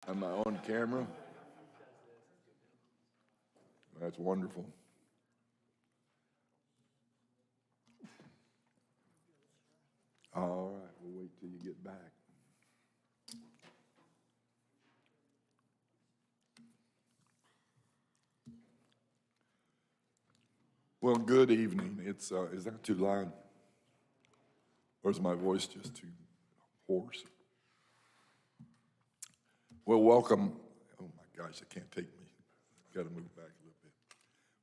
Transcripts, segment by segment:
On my own camera? That's wonderful. All right, we'll wait till you get back. Well, good evening. Is that too loud? Or is my voice just too hoarse? Well, welcome. Oh my gosh, I can't take me. Got to move back a little bit.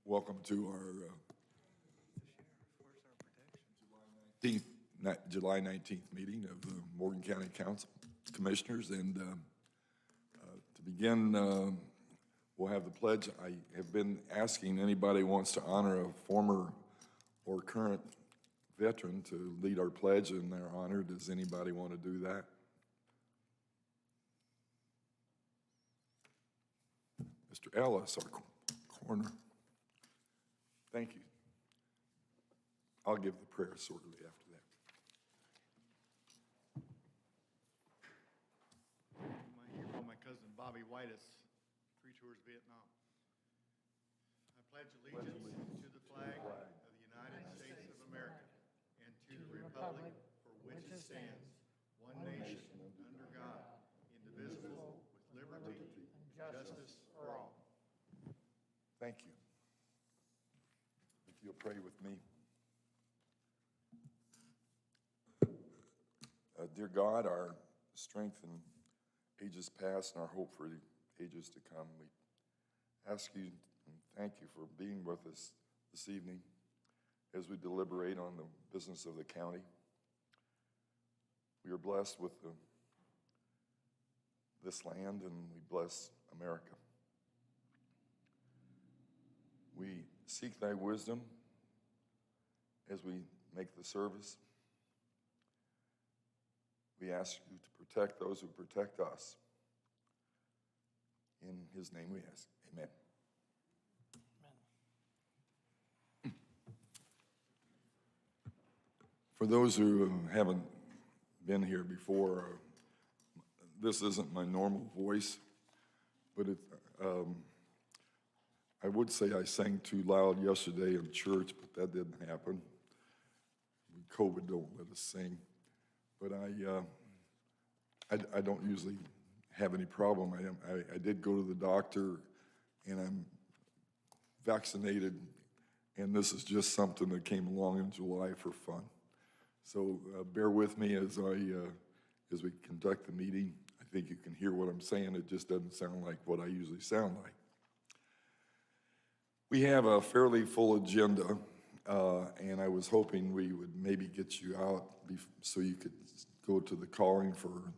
Welcome to our July 19th meeting of the Morgan County Council Commissioners. And to begin, we'll have the pledge. I have been asking anybody who wants to honor a former or current veteran to lead our pledge in their honor. Does anybody want to do that? Mr. Ellis, our coroner. Thank you. I'll give the prayer shortly after that. I'm here for my cousin Bobby Whitus, 3 tours Vietnam. I pledge allegiance to the flag of the United States of America and to the republic for which it stands, one nation, under God, indivisible, with liberty and justice for all. Thank you. If you'll pray with me. Dear God, our strength in ages past and our hope for the ages to come, we ask you and thank you for being with us this evening as we deliberate on the business of the county. We are blessed with this land, and we bless America. We seek thy wisdom as we make the service. We ask you to protect those who protect us. In his name we ask, amen. Amen. For those who haven't been here before, this isn't my normal voice, but I would say I sang too loud yesterday in church, but that didn't happen. COVID don't let us sing. But I don't usually have any problem. I did go to the doctor, and I'm vaccinated, and this is just something that came along in July for fun. So bear with me as we conduct the meeting. I think you can hear what I'm saying. It just doesn't sound like what I usually sound like. We have a fairly full agenda, and I was hoping we would maybe get you out so you could go to the calling for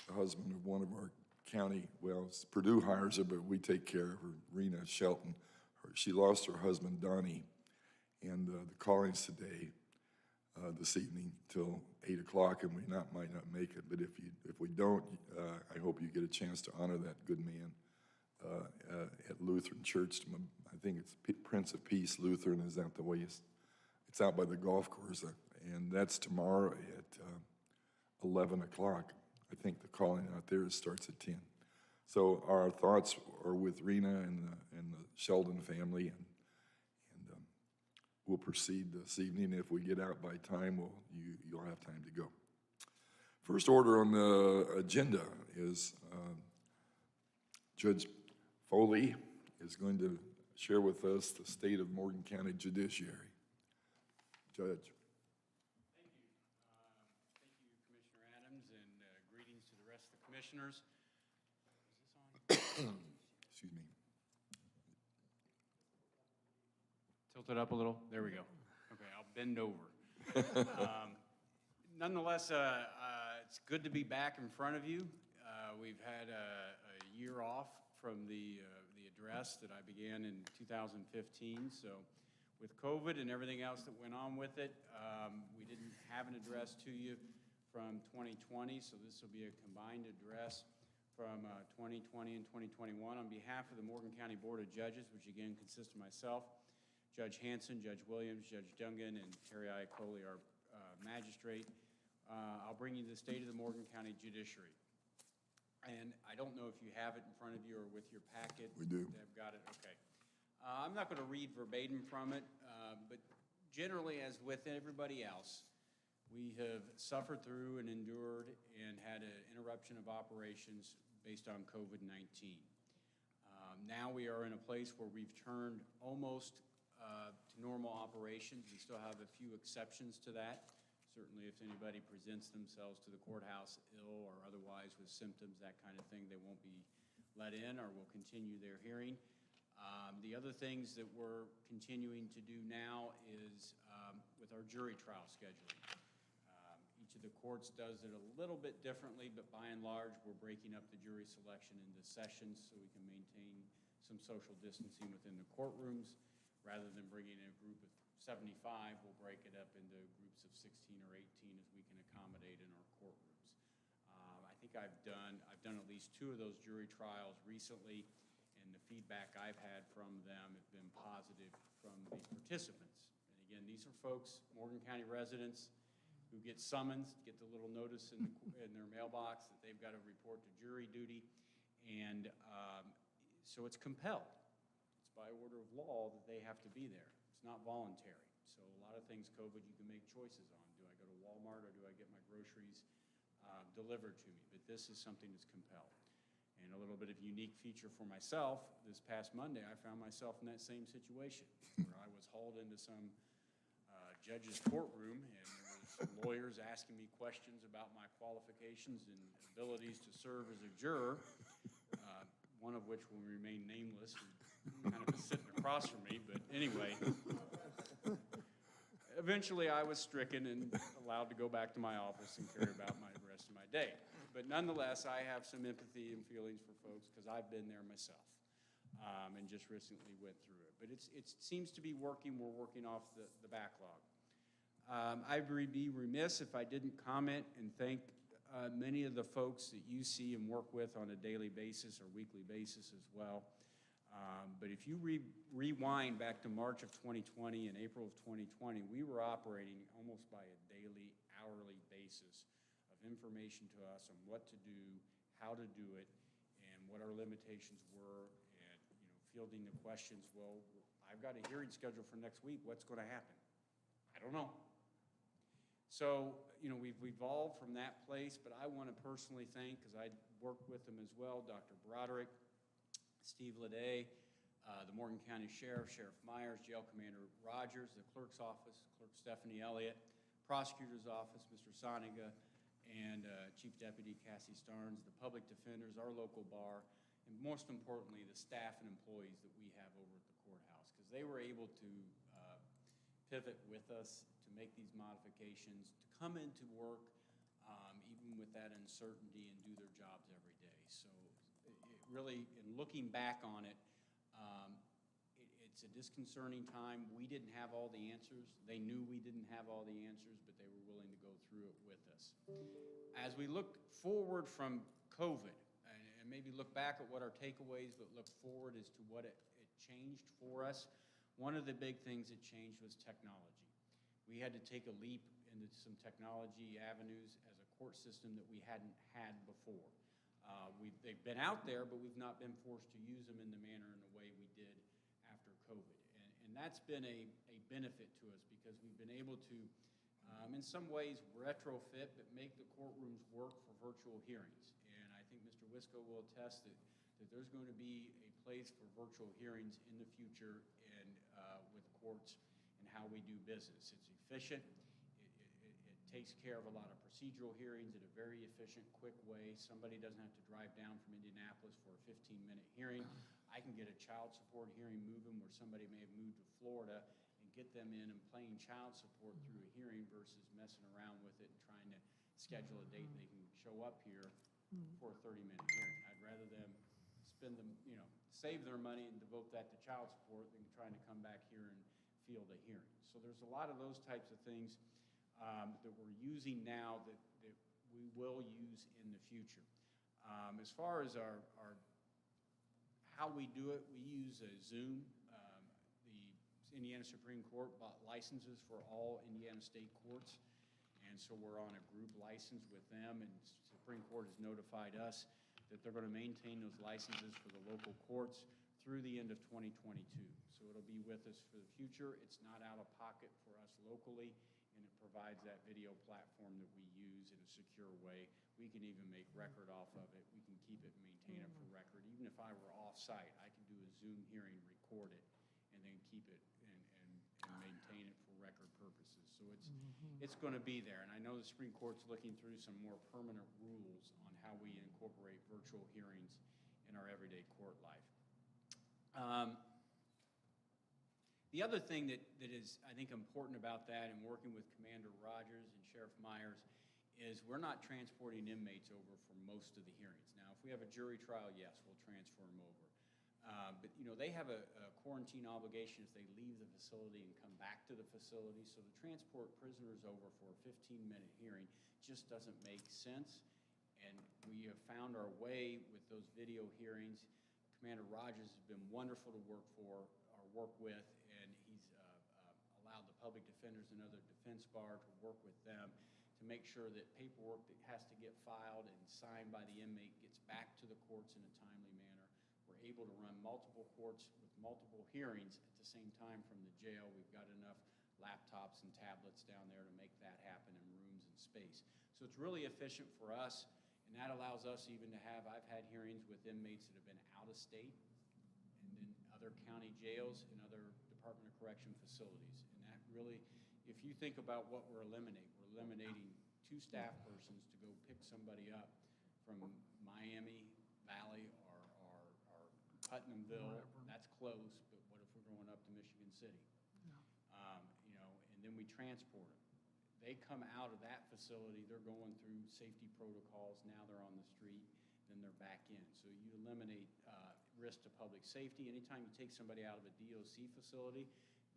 the husband of one of our county, well, Purdue hires her, but we take care of her, Rena Shelton. She lost her husband, Donnie, and the calling's today, this evening, till 8 o'clock, and we might not make it, but if we don't, I hope you get a chance to honor that good man at Lutheran Church. I think it's Prince of Peace Lutheran. Is that the way it's out by the golf course? And that's tomorrow at 11 o'clock. I think the calling out there starts at 10. So our thoughts are with Rena and the Sheldon family, and we'll proceed this evening. If we get out by time, you'll have time to go. First order on the agenda is Judge Foley is going to share with us the state of Morgan County Judiciary. Judge. Thank you. Thank you, Commissioner Adams, and greetings to the rest of the commissioners. Is this on? Excuse me. Tilt it up a little. There we go. Okay, I'll bend over. Nonetheless, it's good to be back in front of you. We've had a year off from the address that I began in 2015. So with COVID and everything else that went on with it, we didn't have an address to you from 2020. So this will be a combined address from 2020 and 2021 on behalf of the Morgan County Board of Judges, which again consists of myself, Judge Hanson, Judge Williams, Judge Dungan, and Terry Iacoli, our magistrate. I'll bring you the state of the Morgan County Judiciary. And I don't know if you have it in front of you or with your packet. We do. They've got it, okay. I'm not going to read verbatim from it, but generally, as with everybody else, we have suffered through and endured and had an interruption of operations based on COVID-19. Now we are in a place where we've turned almost to normal operations. We still have a few exceptions to that. Certainly, if anybody presents themselves to the courthouse ill or otherwise with symptoms, that kind of thing, they won't be let in or will continue their hearing. The other things that we're continuing to do now is with our jury trial scheduling. Each of the courts does it a little bit differently, but by and large, we're breaking up the jury selection into sessions so we can maintain some social distancing within the courtrooms. Rather than bringing in a group of 75, we'll break it up into groups of 16 or 18 as we can accommodate in our courtrooms. I think I've done at least 2 of those jury trials recently, and the feedback I've had from them have been positive from the participants. And again, these are folks, Morgan County residents, who get summons, get the little notice in their mailbox that they've got to report to jury duty, and so it's compelled. It's by order of law that they have to be there. It's not voluntary. So a lot of things, COVID, you can make choices on. Do I go to Walmart or do I get my groceries delivered to me? But this is something that's compelled. And a little bit of unique feature for myself, this past Monday, I found myself in that same situation where I was hauled into some judge's courtroom, and there was some lawyers asking me questions about my qualifications and abilities to serve as a juror, one of which will remain nameless, who kind of was sitting across from me, but anyway. Eventually, I was stricken and allowed to go back to my office and carry about the rest of my day. But nonetheless, I have some empathy and feelings for folks because I've been there myself and just recently went through it. But it seems to be working. We're working off the backlog. I'd be remiss if I didn't comment and thank many of the folks that you see and work with on a daily basis or weekly basis as well. But if you rewind back to March of 2020 and April of 2020, we were operating almost by a daily, hourly basis of information to us on what to do, how to do it, and what our limitations were, and fielding the questions, well, I've got a hearing scheduled for next week. What's going to happen? I don't know. So, we've evolved from that place, but I want to personally thank, because I worked with them as well, Dr. Broderick, Steve Leday, the Morgan County Sheriff, Sheriff Myers, Jail Commander Rogers, the Clerk's Office, Clerk Stephanie Elliott, Prosecutor's Office, Mr. Soniga, and Chief Deputy Cassie Starnes, the Public Defenders, our local bar, and most importantly, the staff and employees that we have over at the courthouse, because they were able to pivot with us to make these modifications, to come into work even with that uncertainty and do their jobs every day. So it really, in looking back on it, it's a disconcerting time. We didn't have all the answers. They knew we didn't have all the answers, but they were willing to go through it with us. As we look forward from COVID, and maybe look back at what our takeaways, but look forward as to what it changed for us, one of the big things that changed was technology. We had to take a leap into some technology avenues as a court system that we hadn't had before. They've been out there, but we've not been forced to use them in the manner and the way we did after COVID. And that's been a benefit to us because we've been able to, in some ways, retrofit, but make the courtrooms work for virtual hearings. And I think Mr. Wisco will attest that there's going to be a place for virtual hearings in the future and with courts and how we do business. It's efficient. It takes care of a lot of procedural hearings in a very efficient, quick way. Somebody doesn't have to drive down from Indianapolis for a 15-minute hearing. I can get a child support hearing moving where somebody may have moved to Florida and get them in and playing child support through a hearing versus messing around with it and trying to schedule a date they can show up here for a 30-minute hearing. I'd rather them spend them, save their money and devote that to child support than trying to come back here and field a hearing. So there's a lot of those types of things that we're using now that we will use in the future. As far as our how we do it, we use Zoom. The Indiana Supreme Court bought licenses for all Indiana state courts, and so we're on a group license with them, and Supreme Court has notified us. that they're going to maintain those licenses for the local courts through the end of 2022. So it'll be with us for the future. It's not out of pocket for us locally, and it provides that video platform that we use in a secure way. We can even make record off of it. We can keep it and maintain it for record. Even if I were off-site, I can do a Zoom hearing, record it, and then keep it and maintain it for record purposes. So it's going to be there. And I know the Supreme Court's looking through some more permanent rules on how we incorporate virtual hearings in our everyday court life. The other thing that is, I think, important about that and working with Commander Rogers and Sheriff Myers is we're not transporting inmates over for most of the hearings. Now, if we have a jury trial, yes, we'll transfer them over. But, you know, they have a quarantine obligation if they leave the facility and come back to the facility. So to transport prisoners over for a 15-minute hearing just doesn't make sense. And we have found our way with those video hearings. Commander Rogers has been wonderful to work with, and he's allowed the public defenders and other defense bar to work with them to make sure that paperwork that has to get filed and signed by the inmate gets back to the courts in a timely manner. We're able to run multiple courts with multiple hearings at the same time from the jail. We've got enough laptops and tablets down there to make that happen in rooms and space. So it's really efficient for us, and that allows us even to have, I've had hearings with inmates that have been out of state and in other county jails and other Department of Correction facilities. And that really, if you think about what we're eliminating 2 staff persons to go pick somebody up from Miami Valley or Putnamville. That's close, but what if we're going up to Michigan City? You know, and then we transport them. They come out of that facility, they're going through safety protocols, now they're on the street, then they're back in. So you eliminate risk to public safety. Anytime you take somebody out of a DOC facility,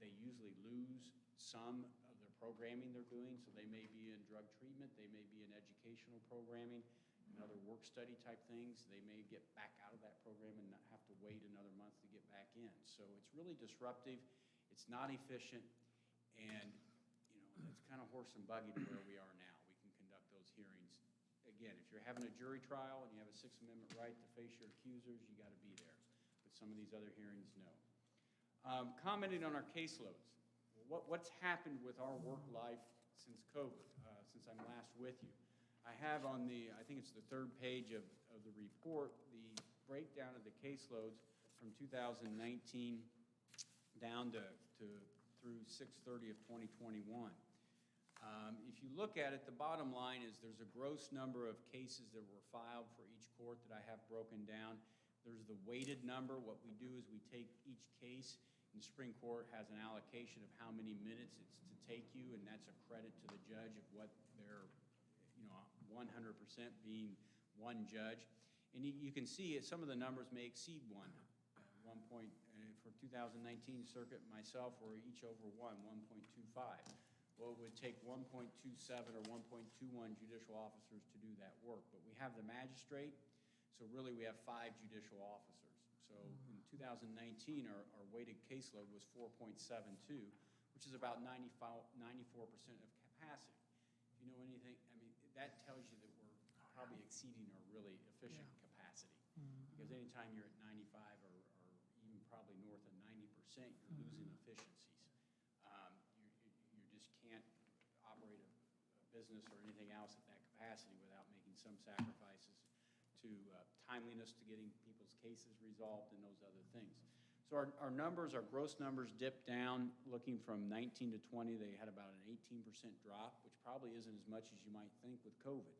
they usually lose some of their programming they're doing. So they may be in drug treatment, they may be in educational programming, and other work study type things. They may get back out of that program and not have to wait another month to get back in. So it's really disruptive. It's not efficient, and you know, it's kind of horse and buggy to where we are now. We can conduct those hearings. Again, if you're having a jury trial and you have a Sixth Amendment right to face your accusers, you got to be there. But some of these other hearings, no. Commenting on our caseloads. What's happened with our work life since COVID, since I'm last with you? I have on the, I think it's the 3rd page of the report, the breakdown of the caseloads from 2019 down to through 6/30 of 2021. If you look at it, the bottom line is there's a gross number of cases that were filed for each court that I have broken down. There's the weighted number. What we do is we take each case, and the Supreme Court has an allocation of how many minutes it's to take you, and that's a credit to the judge of what their, you know, 100% being one judge. And you can see some of the numbers may exceed 1. For 2019 circuit, myself, we're each over 1.25. Well, it would take 1.27 or 1.21 judicial officers to do that work. But we have the magistrate, so really we have 5 judicial officers. So in 2019, our weighted caseload was 4.72, which is about 94% of capacity. If you know anything, I mean, that tells you that we're probably exceeding our really efficient capacity. Because anytime you're at 95 or even probably north of 90%, you're losing efficiencies. You just can't operate a business or anything else at that capacity without making some sacrifices to timeliness to getting people's cases resolved and those other things. So our numbers, our gross numbers dipped down. Looking from 19 to 20, they had about an 18% drop, which probably isn't as much as you might think with COVID.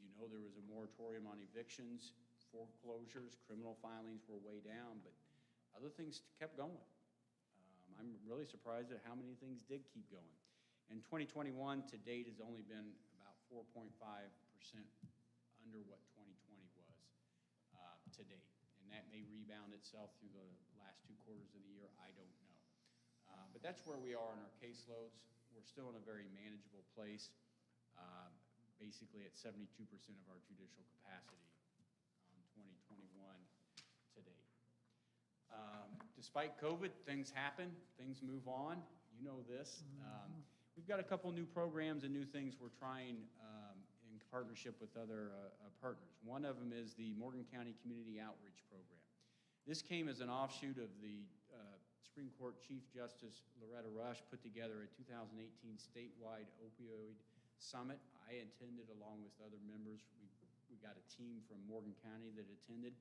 You know, there was a moratorium on evictions, foreclosures, criminal filings were way down, but other things kept going. I'm really surprised at how many things did keep going. And 2021 to date has only been about 4.5% under what 2020 was to date. And that may rebound itself through the last 2 quarters of the year, I don't know. But that's where we are in our caseloads. We're still in a very manageable place, basically at 72% of our judicial capacity on 2021 to date. Despite COVID, things happen, things move on. You know this. We've got a couple new programs and new things we're trying in partnership with other partners. One of them is the Morgan County Community Outreach Program. This came as an offshoot of the Supreme Court Chief Justice Loretta Rush put together a 2018 statewide opioid summit. I attended along with other members. We got a team from Morgan County that attended.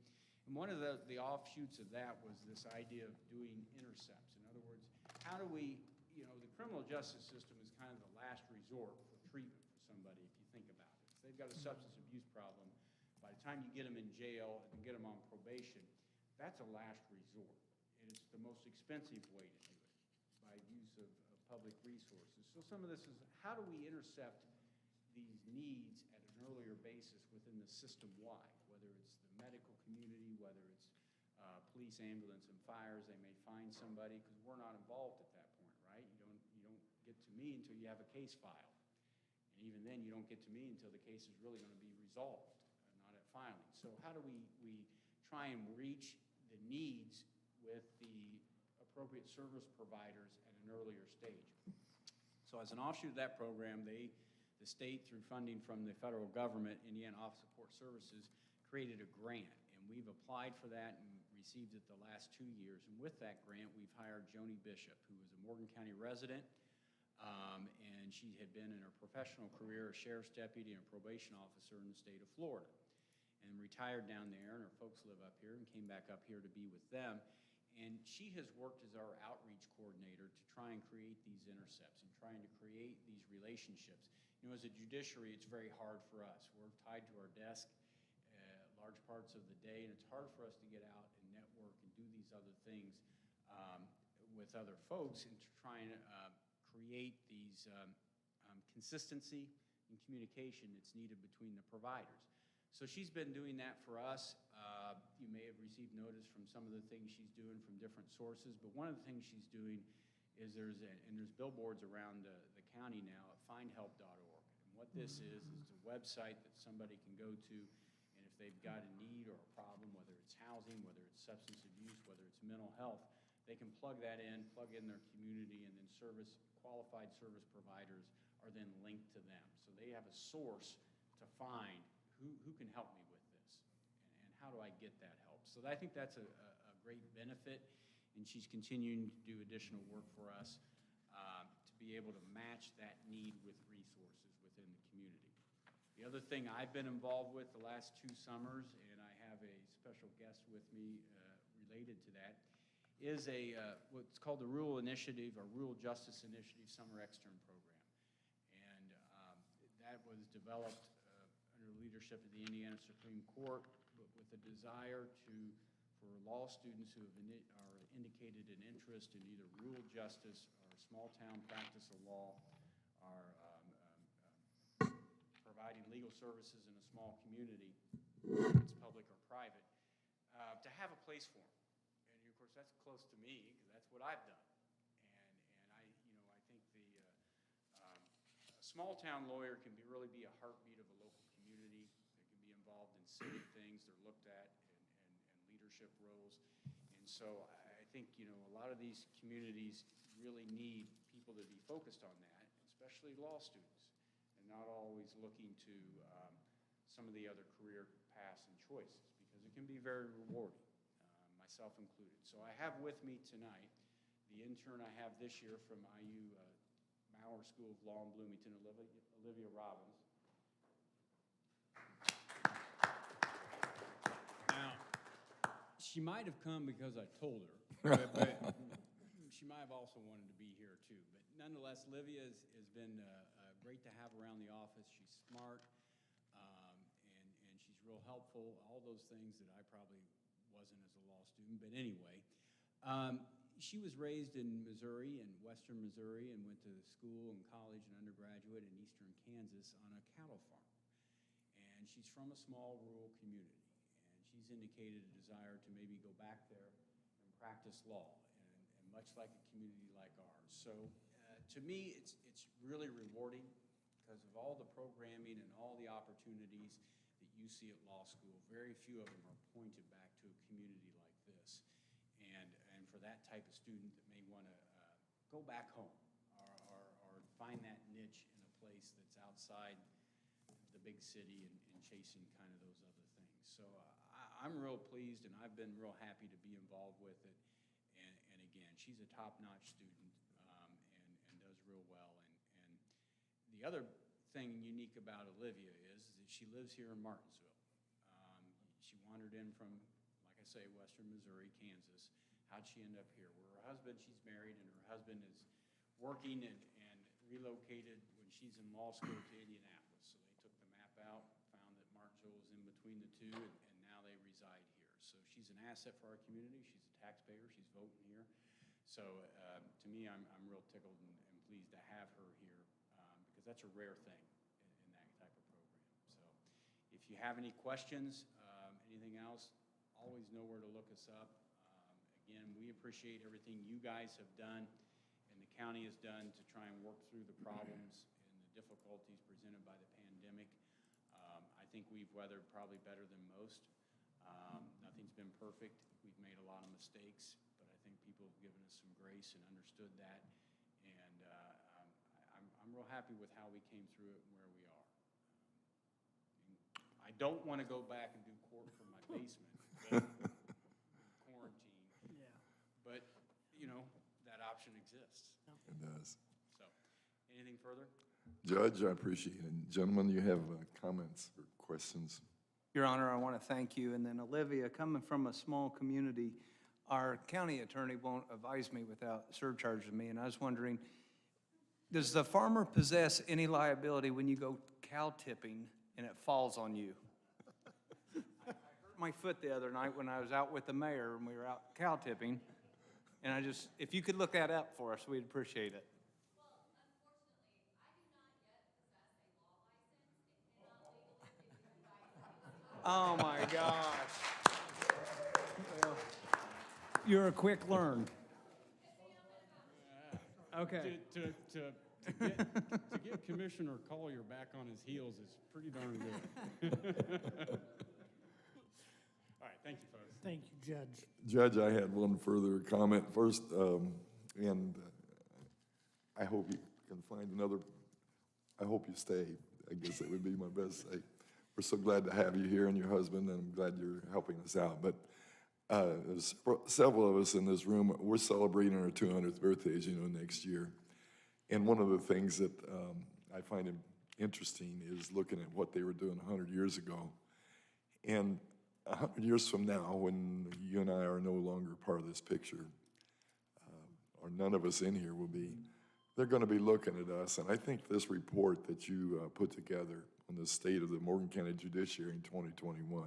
And one of the offshoots of that was this idea of doing intercepts. In other words, how do we, the criminal justice system is kind of the last resort for treatment for somebody, if you think about it. If they've got a substance abuse problem, by the time you get them in jail and get them on probation, that's a last resort. And it's the most expensive way to do it, by use of public resources. So some of this is, how do we intercept these needs at an earlier basis within the system-wide, whether it's the medical community, whether it's police, ambulance, and fires. They may find somebody, because we're not involved at that point, right? You don't get to me until you have a case filed. And even then, you don't get to me until the case is really going to be resolved, not at filing. So how do we try and reach the needs with the appropriate service providers at an earlier stage? So as an offshoot of that program, the state, through funding from the federal government, Indiana Office of Support Services, created a grant. And we've applied for that and received it the last 2 years. And with that grant, we've hired Joni Bishop, who is a Morgan County resident. And she had been in her professional career a sheriff's deputy and a probation officer in the state of Florida. And retired down there, and her folks live up here, and came back up here to be with them. And she has worked as our outreach coordinator to try and create these intercepts and trying to create these relationships. As a judiciary, it's very hard for us. We're tied to our desk large parts of the day, and it's hard for us to get out and network and do these other things with other folks and to try and create these consistency and communication that's needed between the providers. So she's been doing that for us. You may have received notice from some of the things she's doing from different sources, but one of the things she's doing is there's billboards around the county now at findhelp.org. And what this is a website that somebody can go to, and if they've got a need or a problem, whether it's housing, whether it's substance abuse, whether it's mental health, they can plug that in, plug in their community, and then qualified service providers are then linked to them. So they have a source to find who can help me with this, and how do I get that help. So I think that's a great benefit, and she's continuing to do additional work for us to be able to match that need with resources within the community. The other thing I've been involved with the last 2 summers, and I have a special guest with me related to that, is what's called the Rural Initiative, or Rural Justice Initiative Summer Extern Program. And that was developed under the leadership of the Indiana Supreme Court, but with a desire for law students who are indicated an interest in either rural justice or small town practice of law, or providing legal services in a small community, whether it's public or private, to have a place for them. And of course, that's close to me, because that's what I've done. And I think a small town lawyer can really be a heartbeat of a local community. They can be involved in civic things. They're looked at and leadership roles. And so I think, a lot of these communities really need people to be focused on that, especially law students, and not always looking to some of the other career paths and choices, because it can be very rewarding, myself included. So I have with me tonight the intern I have this year from IU Maurer School of Law in Bloomington, Olivia Robbins. Now, she might have come because I told her, but she might have also wanted to be here too. But nonetheless, Olivia has been great to have around the office. She's smart, and she's real helpful, all those things that I probably wasn't as a law student. But anyway, she was raised in Missouri, in western Missouri, and went to school and college and undergraduate in eastern Kansas on a cattle farm. And she's from a small rural community. She's indicated a desire to maybe go back there and practice law, and much like a community like ours. So to me, it's really rewarding, because of all the programming and all the opportunities that you see at law school. Very few of them are pointed back to a community like this. And for that type of student that may want to go back home or find that niche in a place that's outside the the big city and chasing kind of those other things. So I'm real pleased, and I've been real happy to be involved with it. And again, she's a top-notch student and does real well. And the other thing unique about Olivia is that she lives here in Martinsville. She wandered in from, like I say, western Missouri, Kansas. How'd she end up here? Well, her husband, she's married, and her husband is working and relocated when she's in law school to Indianapolis. So they took the map out, found that Martinsville was in between the two, and now they reside here. So she's an asset for our community. She's a taxpayer. She's voting here. So to me, I'm real tickled and pleased to have her here because that's a rare thing in that type of program. So if you have any questions, anything else, always know where to look us up. Again, we appreciate everything you guys have done and the county has done to try and work through the problems and the difficulties presented by the pandemic. I think we've weathered probably better than most. Nothing's been perfect. We've made a lot of mistakes, but I think people have given us some grace and understood that. And I'm real happy with how we came through it and where we are. I don't want to go back and do court from my basement, quarantine. Yeah. But, you know, that option exists. It does. So, anything further? Judge, I appreciate it. And gentlemen, you have comments or questions? Your Honor, I want to thank you. And then Olivia, coming from a small community, our county attorney won't advise me without surcharging me. And I was wondering, does the farmer possess any liability when you go cow tipping and it falls on you? I hurt my foot the other night when I was out with the mayor and we were out cow tipping. And if you could look that up for us, we'd appreciate it. Oh, my gosh. Well, you're a quick learn. Okay. To get Commissioner Collier back on his heels is pretty darn good. All right, thank you, folks. Thank you, Judge. Judge, I had one further comment first, and I hope you can find another, I hope you stay. I guess that would be my best say. We're so glad to have you here and your husband, and I'm glad you're helping us out. But there's several of us in this room, we're celebrating our 200th birthday, as you know, next year. And one of the things that I find interesting is looking at what they were doing 100 years ago. And 100 years from now, when you and I are no longer part of this picture, or none of us in here will be, they're going to be looking at us. And I think this report that you put together on the state of the Morgan County Judiciary in 2021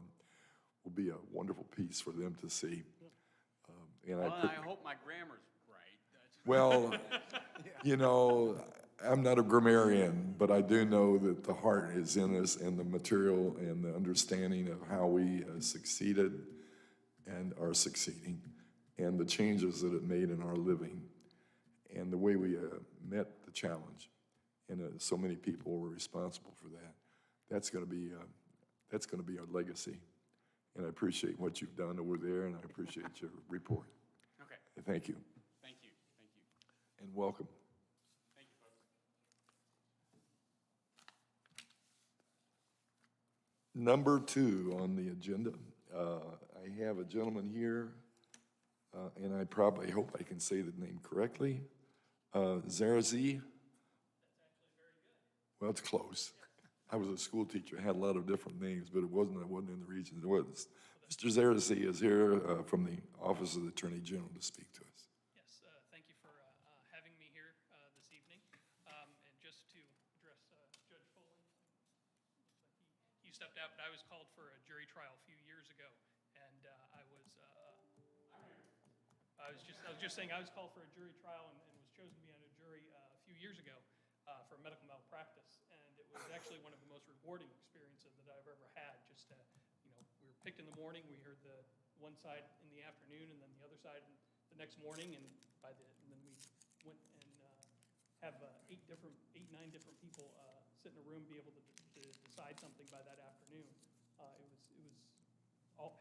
will be a wonderful piece for them to see. And Well, I hope my grammar's right. well, you know, I'm not a grammarian, but I do know that the heart is in us and the material and the understanding of how we succeeded and are succeeding and the changes that it made in our living and the way we met the challenge. And so many people were responsible for that. That's going to be our legacy. And I appreciate what you've done over there, and I appreciate your report. Okay. Thank you. Thank you. Thank you. And welcome. Thank you, folks. Number 2 on the agenda, I have a gentleman here, and I probably hope I can say the name correctly. Zarazi? That's actually very good. Well, it's close. I was a school teacher. I had a lot of different names, but I wasn't in the region. It was. Mr. Zarazi is here from the Office of the Attorney General to speak to us. Yes, thank you for having me here this evening. And just to address Judge Foley, looks like he stepped out, but I was called for a jury trial a few years ago, and I was just saying I was called for a jury trial and was chosen to be on a jury a few years ago for medical malpractice, and it was actually one of the most rewarding experiences that I've ever had. Just we were picked in the morning, we heard the one side in the afternoon, and then the other side the next morning, and then we went and have 9 different people sit in a room, be able to decide something by that afternoon. It was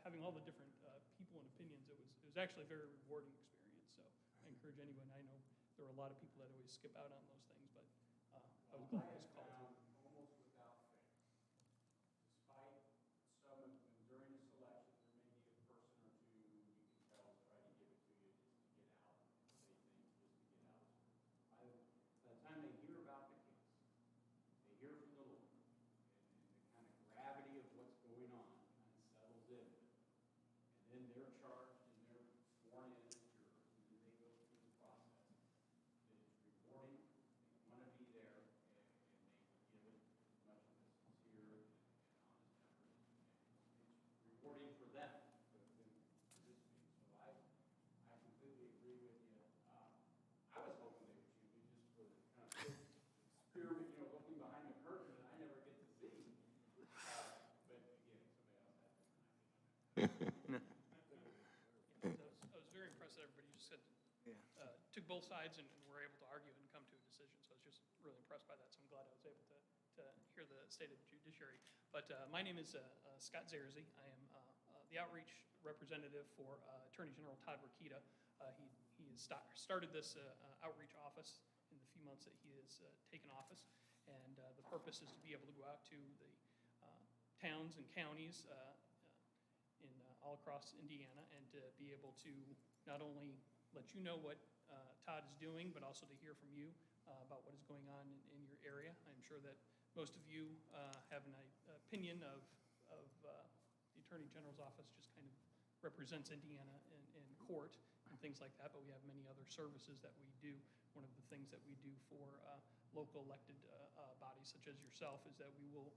having all the different people and opinions. It was actually a very rewarding experience. So I encourage anyone. I know there are a lot of people that always skip out on those things, but I was glad I was called. both sides, and we're able to argue and come to a decision. So I was just really impressed by that. So I'm glad I was able to hear the state of the judiciary. But my name is Scott Zarzy. I am the outreach representative for Attorney General Todd Rokita. He has started this outreach office in the few months that he has taken office. And the purpose is to be able to go out to the towns and counties in all across Indiana, and to be able to not only let you know what Todd is doing, but also to hear from you about what is going on in your area. I'm sure that most of you have an opinion of the Attorney General's office just kind of represents Indiana in court and things like that, but we have many other services that we do. One of the things that we do for local elected bodies such as yourself is that we will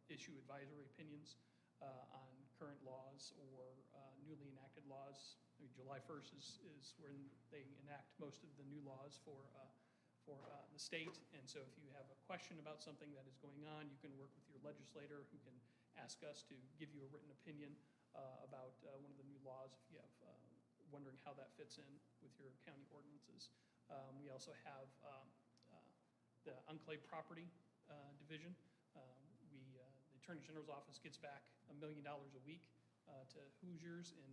issue advisory opinions on current laws or newly enacted laws. I mean, July 1st is when they enact most of the new laws for the state. And so if you have a question about something that is going on, you can work with your legislator who can ask us to give you a written opinion about one of the new laws if you have wondering how that fits in with your county ordinances. We also have the Unclaimed Property Division. The Attorney General's office gets back $1 million a week to Hoosiers in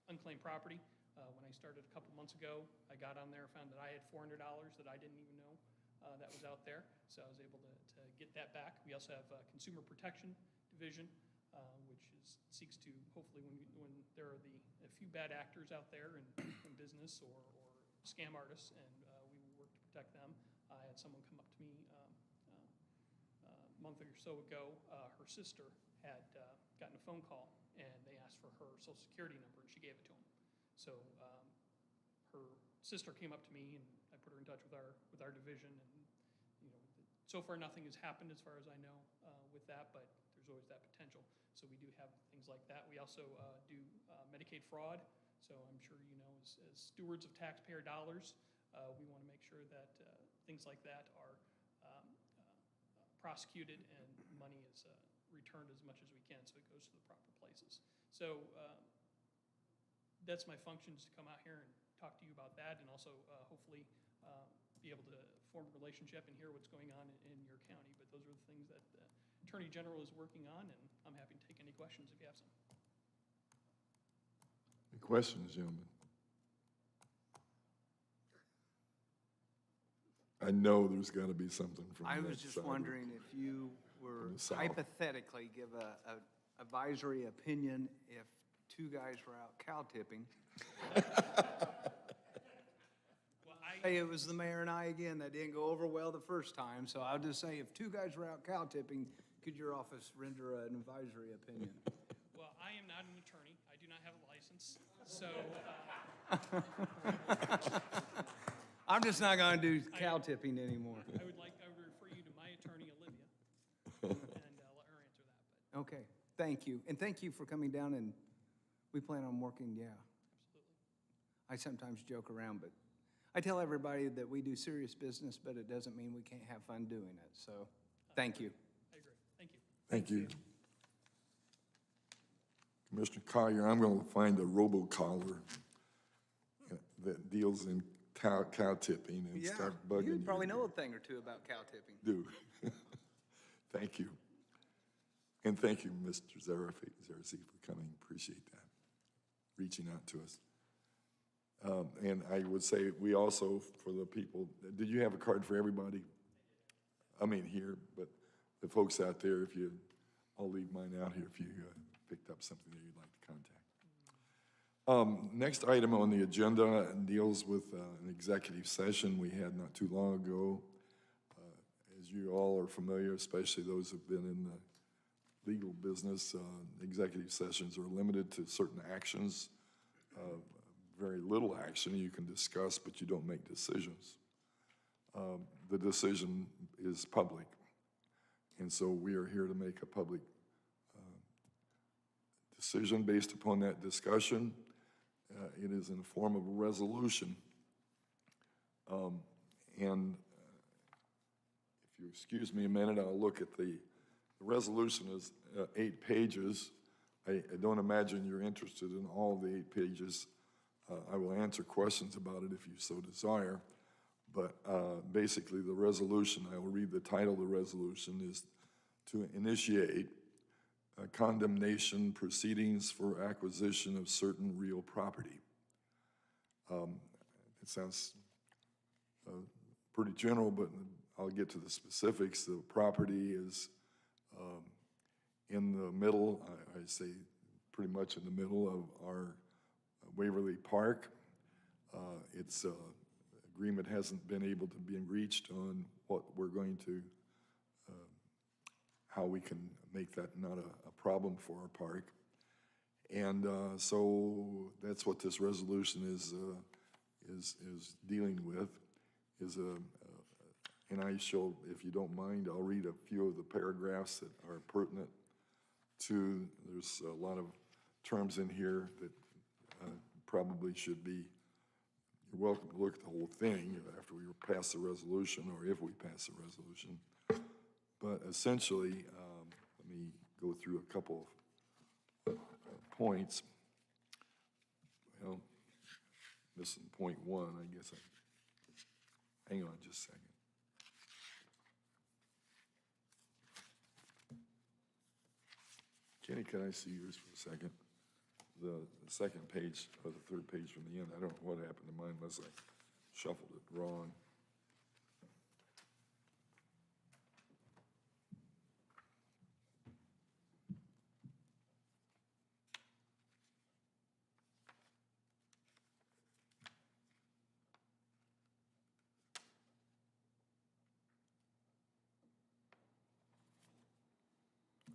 unclaimed property. When I started a couple months ago, I got on there, found that I had $400 that I didn't even know that was out there. So I was able to get that back. We also have a Consumer Protection Division, which seeks to, hopefully when there are a few bad actors out there in business or scam artists, and we will work to protect them. I had someone come up to me a month or so ago. Her sister had gotten a phone call, and they asked for her Social Security number, and she gave it to them. So her sister came up to me, and I put her in touch with our division, and so far nothing has happened as far as I know with that, but there's always that potential. So we do have things like that. We also do Medicaid fraud. So I'm sure you know, as stewards of taxpayer dollars, we want to make sure that things like that are prosecuted and money is returned as much as we can, so it goes to the proper places. So that's my function, is to come out here and talk to you about that, and also hopefully be able to form a relationship and hear what's going on in your county. But those are the things that the Attorney General is working on, and I'm happy to take any questions if you have some. Any questions, gentlemen? I know there's got to be something from I that was just side. wondering if you were the south. hypothetically give a advisory opinion if two guys were out cow tipping. Hey, it was the mayor and I again. That didn't go over well the first time, so I'll just say if two guys were out cow tipping, could your office render an advisory opinion? Well, I am not an attorney. I do not have a license. So I'm just not going to do cow tipping anymore. I would refer you to my attorney, Olivia, and let her answer that. But Okay, thank you. And thank you for coming down, and we plan on working, yeah. absolutely. I sometimes joke around, but I tell everybody that we do serious business, but it doesn't mean we can't have fun doing it. So, thank you. I agree. Thank you. Thank you. Commissioner Collier, I'm going to find a robocollar that deals in cow tipping and start bugging you. You probably know a thing or two about cow tipping. Do. Thank you. And thank you, Mr. Zarzy, for coming. Appreciate that. Reaching out to us. And I would say we also, for the people, did you have a card for everybody? I mean here, but the folks out there, I'll leave mine out here if you picked up something that you'd like to contact. Next item on the agenda deals with an executive session we had not too long ago. As you all are familiar, especially those who've been in the legal business, executive sessions are limited to certain actions. Very little action you can discuss, but you don't make decisions. The decision is public, and so we are here to make a public decision based upon that discussion. It is in the form of a resolution. And if you excuse me a minute, I'll look at the resolution is 8 pages. I don't imagine you're interested in all the 8 pages. I will answer questions about it if you so desire, but basically the resolution, I will read the title of the resolution, is to initiate condemnation proceedings for acquisition of certain real property. It sounds pretty general, but I'll get to the specifics. The property is in the middle, I say pretty much in the middle of our Waverly Park. Its agreement hasn't been able to be reached on what we're going to, how we can make that not a problem for our park. And so that's what this resolution is dealing with, and I shall, if you don't mind, I'll read a few of the paragraphs that are pertinent to, there's a lot of terms in here that probably should be, you're welcome to look at the whole thing after we pass the resolution, or if we pass the resolution. But essentially, let me go through a couple of points. Well, missing point one, I guess. Hang on just a second. Kenny, can I see yours for a second? The second page, or the third page from the end. I don't know what happened to mine unless I shuffled it wrong.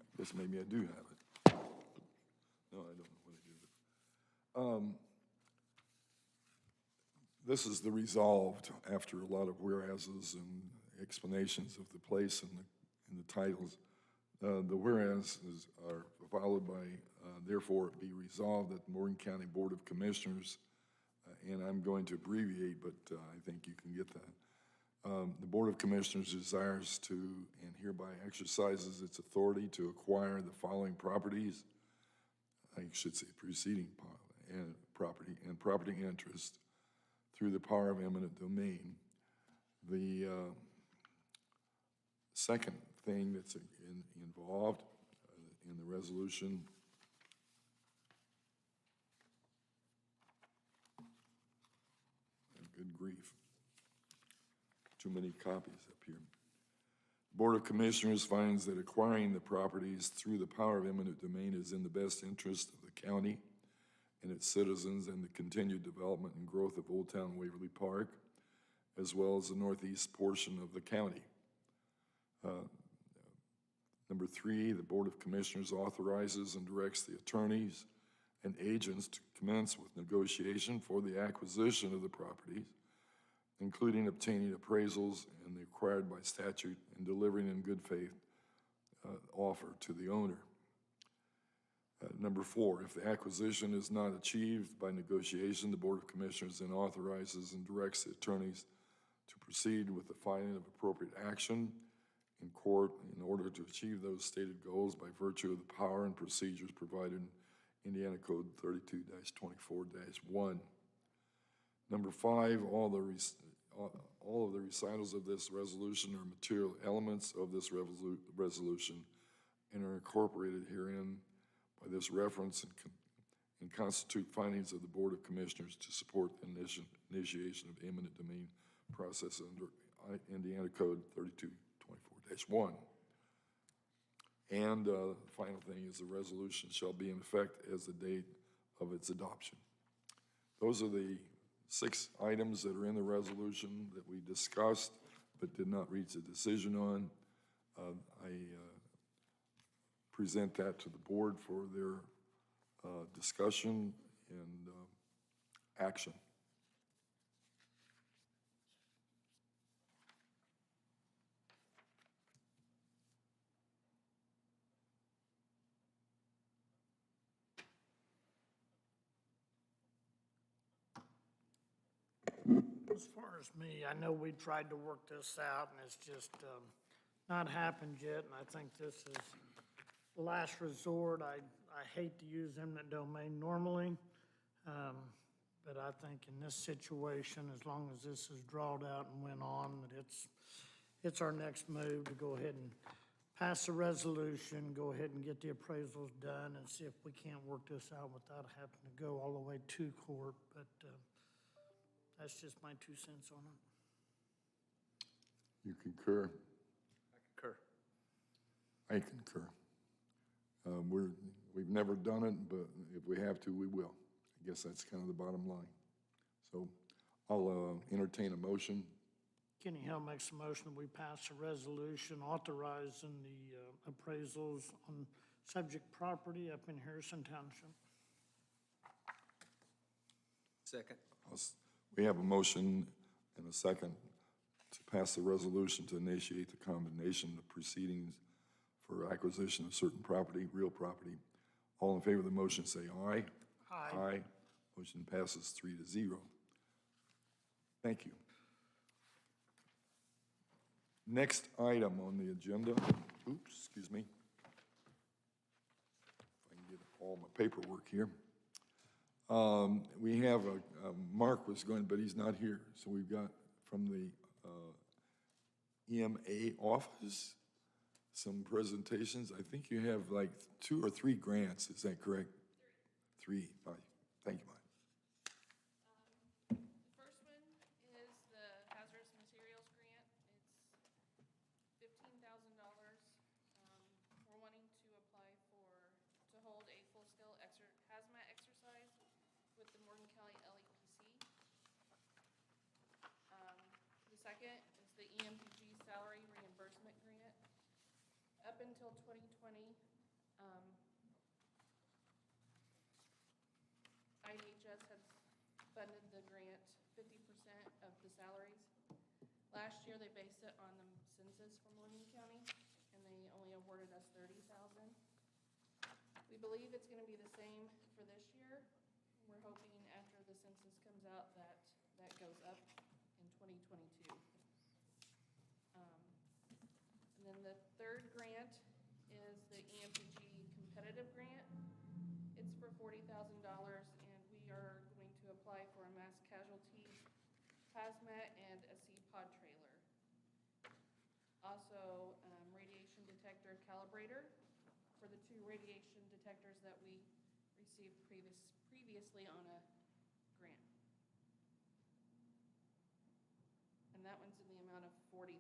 I guess maybe I do have it. No, I don't know what I did. This is the resolved after a lot of whereases and explanations of the place and the titles. The whereases are followed by, therefore it be resolved that the Morgan County Board of Commissioners, and I'm going to abbreviate, but I think you can get that. The Board of Commissioners desires to and hereby exercises its authority to acquire the following properties. I should say preceding property and property interest through the power of eminent domain. The second thing that's involved in the resolution good grief. Too many copies up here. The Board of Commissioners finds that acquiring the properties through the power of eminent domain is in the best interest of the county and its citizens and the continued development and growth of Old Town Waverly Park, as well as the northeast portion of the county. Number three, the Board of Commissioners authorizes and directs the attorneys and agents to commence with negotiation for the acquisition of the properties, including obtaining appraisals and the required by statute and delivering in good faith offer to the owner. Number four, if the acquisition is not achieved by negotiation, the Board of Commissioners then authorizes and directs the attorneys to proceed with the filing of appropriate action in court in order to achieve those stated goals by virtue of the power and procedures provided in Indiana Code 32-24-1. Number five, all of the recitals of this resolution are material elements of this resolution and are incorporated herein by this reference and constitute findings of the Board of Commissioners to support the initiation of eminent domain process under Indiana Code 32-24-1. And the final thing is the resolution shall be in effect as the date of its adoption. Those are the 6 items that are in the resolution that we discussed but did not reach a decision on. I present that to the board for their discussion and action. As far as me, I know we tried to work this out, and it's just not happened yet, and I think this is last resort. I hate to use eminent domain normally, But I think in this situation, as long as this is drawn out and went on, that it's our next move to go ahead and pass a resolution, go ahead and get the appraisals done and see if we can't work this out without having to go all the way to court. But that's just my 2 cents on it. You concur? Concur. I concur. We've never done it, but if we have to, we will. I guess that's kind of the bottom line. So I'll entertain a motion. Kenny Hill makes a motion that we pass a resolution authorizing the appraisals on subject property up in Harrison Township. Second. We have a motion and a second to pass the resolution to initiate the combination of proceedings for acquisition of certain property, real property. All in favor of the motion say aye. Aye. Aye. Motion passes 3-0. Thank you. Next item on the agenda, oops, excuse me. If I can get all my paperwork here. We have Mark was going, but he's not here. So we've got from the EMA office some presentations. I think you have like 2 or 3 grants, is that correct? 3. Thank you, Mike. The first one is the hazardous materials grant. It's $15,000. We're wanting to apply to hold a full-scale hazmat exercise with the Morgan County LEPC. The second is the EMPG salary reimbursement grant. Up until 2020, IHS has funded the grant 50% of the salaries. Last year, they based it on the census for Morgan County, and they only awarded us $30,000. We believe it's going to be the same for this year. We're hoping after the census comes out that goes up in 2022. And then the third grant is the EMPG competitive grant. It's for $40,000, and we are going to apply for a mass casualty hazmat and a C-pod trailer. Also, radiation detector calibrator for the 2 radiation detectors that we received previously on a grant. And that one's in the amount of $40,000.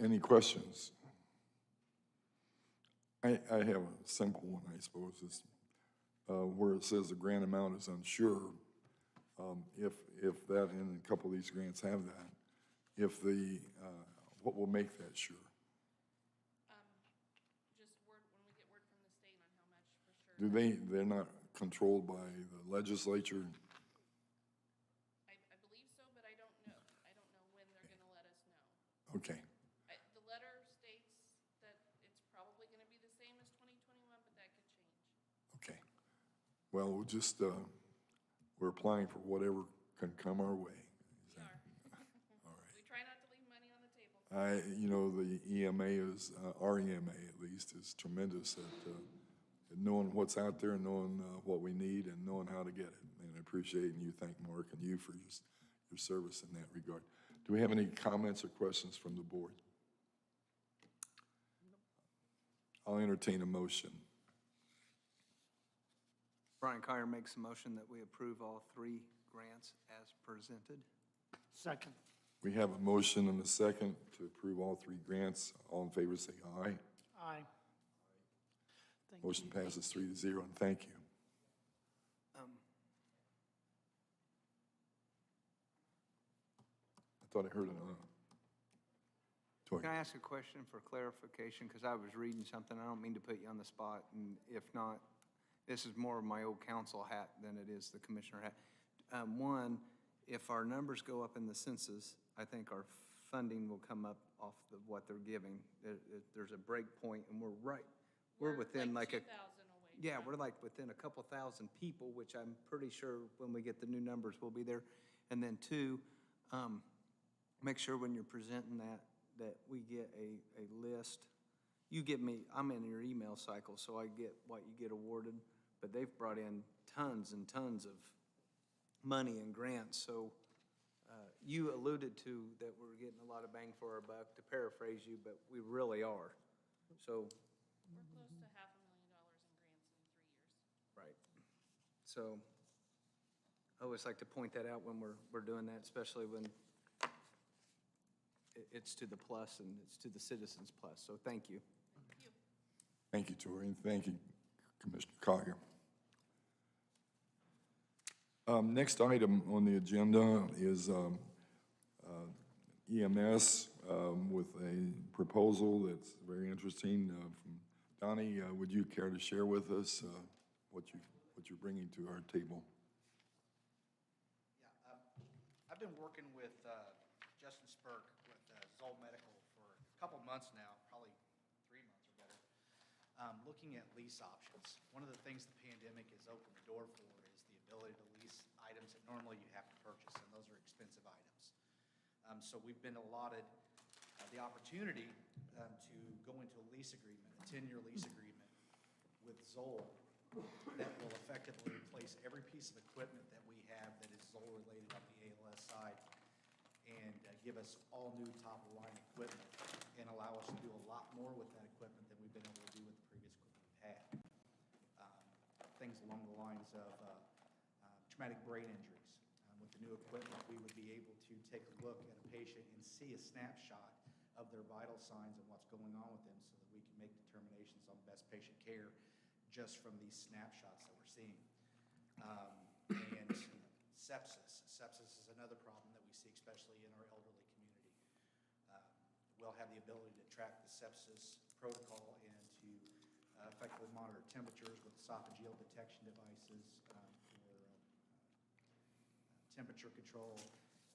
Any questions? I have a simple one, I suppose. It's, where it says the grant amount is unsure, if that, and a couple of these grants have that, what will make that sure? Just word, when we get word from the state on how much for sure. They're not controlled by the legislature? I believe so, but I don't know. I don't know when they're gonna let us know. Okay. The letter states that it's probably gonna be the same as 2021, but that could change. Okay. Well, we'll just, we're applying for whatever can come our way. We are. All right. We try not to leave money on the table. The EMA is, our EMA at least, is tremendous at knowing what's out there, knowing what we need, and knowing how to get it. And I appreciate, and you thank Mark and you for your service in that regard. Do we have any comments or questions from the board? I'll entertain a motion. Brian Kyer makes a motion that we approve all 3 grants as presented. Second. We have a motion and a second to approve all 3 grants. All in favor say aye. Aye. Thank Motion you. passes 3-0, and thank you. I thought I heard it. Can I ask a question for clarification? Because I was reading something. I don't mean to put you on the spot, and if not, this is more of my old council hat than it is the commissioner hat. One, if our numbers go up in the census, I think our funding will come up off of what they're giving. There's a break point, and we're within like 2,000 away. yeah, we're like within a couple thousand people, which I'm pretty sure when we get the new numbers, we'll be there. And then 2, make sure when you're presenting that we get a list. You give me, I'm in your email cycle, so I get what you get awarded but they've brought in tons and tons of money and grants. So you alluded to that we're getting a lot of bang for our buck, to paraphrase you, but we really are. So, We're close to $500,000 in grants in 3 years. right. So I always like to point that out when we're doing that, especially when it's to the plus and it's to the citizens plus. So thank you. Thank you. Thank you, Tori, and thank you, Commissioner Collier. Next item on the agenda is EMS with a proposal that's very interesting from Donnie. Would you care to share with us what you're bringing to our table? Yeah, I've been working with Justin Spurk with Zoll Medical for a couple months now, probably 3 months or better, looking at lease options. One of the things the pandemic has opened the door for is the ability to lease items that normally you have to purchase, and those are expensive items. So we've been allotted the opportunity to go into a lease agreement, a 10-year lease agreement with Zoll that will effectively replace every piece of equipment that we have that is Zoll-related on the ALS side and give us all new top-of-the-line equipment and allow us to do a lot more with that equipment than we've been able to do with the previous equipment we've had. Things along the lines of traumatic brain injuries. With the new equipment, we would be able to take a look at a patient and see a snapshot of their vital signs and what's going on with them so that we can make determinations on best patient care just from these snapshots that we're seeing. And sepsis. Sepsis is another problem that we see, especially in our elderly community. We'll have the ability to track the sepsis protocol and to effectively monitor temperatures with esophageal detection devices for temperature control,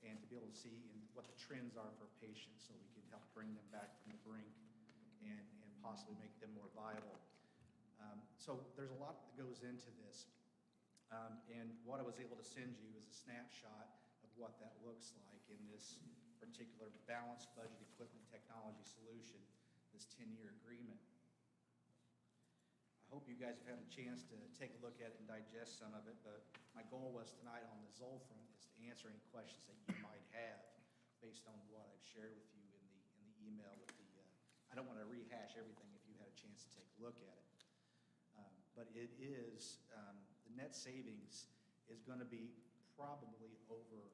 and to be able to see what the trends are for patients so we can help bring them back from the brink and possibly make them more viable. So there's a lot that goes into this. And what I was able to send you is a snapshot of what that looks like in this particular balanced budget equipment technology solution, this 10-year agreement. I hope you guys have had a chance to take a look at it and digest some of it, but my goal was tonight on the Zoll front is to answer any questions that you might have based on what I've shared with you in the email with the, I don't want to rehash everything if you had a chance to take a look at it. But it is, the net savings is going to be probably over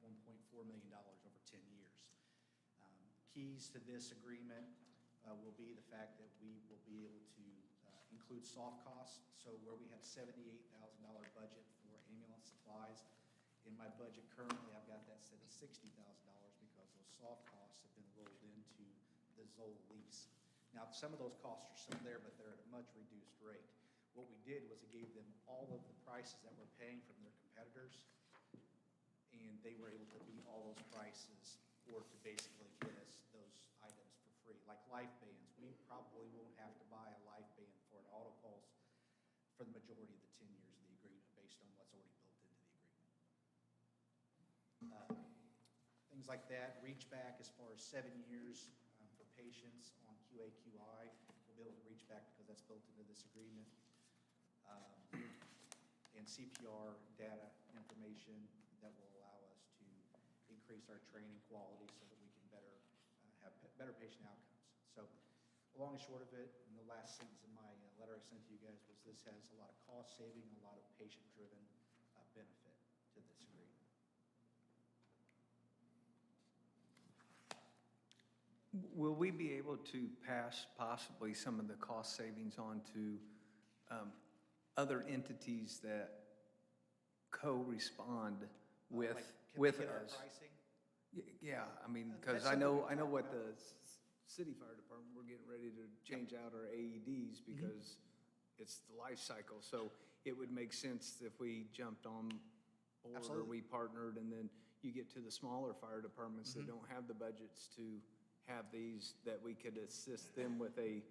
$1.4 million over 10 years. Keys to this agreement will be the fact that we will be able to include soft costs. So where we have $78,000 budget for ambulance supplies, in my budget currently I've got that set at $60,000 because those soft costs have been rolled into the Zoll lease. Now some of those costs are still there, but they're at a much reduced rate. What we did was it gave them all of the prices that we're paying from their competitors, and they were able to beat all those prices or to basically get us those items for free. Like life bands, we probably won't have to buy a life band for an auto pulse for the majority of the 10 years of the agreement based on what's already built into the agreement. Things like that, reach back as far as 7 years for patients on QA/QI. We'll be able to reach back because that's built into this agreement. And CPR data information that will allow us to increase our training quality so that we can better have better patient outcomes. So the long and short of it, and the last sentence in my letter I sent to you guys was this has a lot of cost saving and a lot of patient-driven benefit to this agreement. Will we be able to pass possibly some of the cost savings on to other entities that co-respond with Can they get our us? pricing? Yeah, I mean, because That's I know something we talked what about. the city fire department, we're getting ready to change out our AEDs because it's the life cycle. So it would make sense if we jumped on board or Absolutely. we partnered, and then you get to the smaller fire departments that don't have the budgets to have these, that we could assist them with a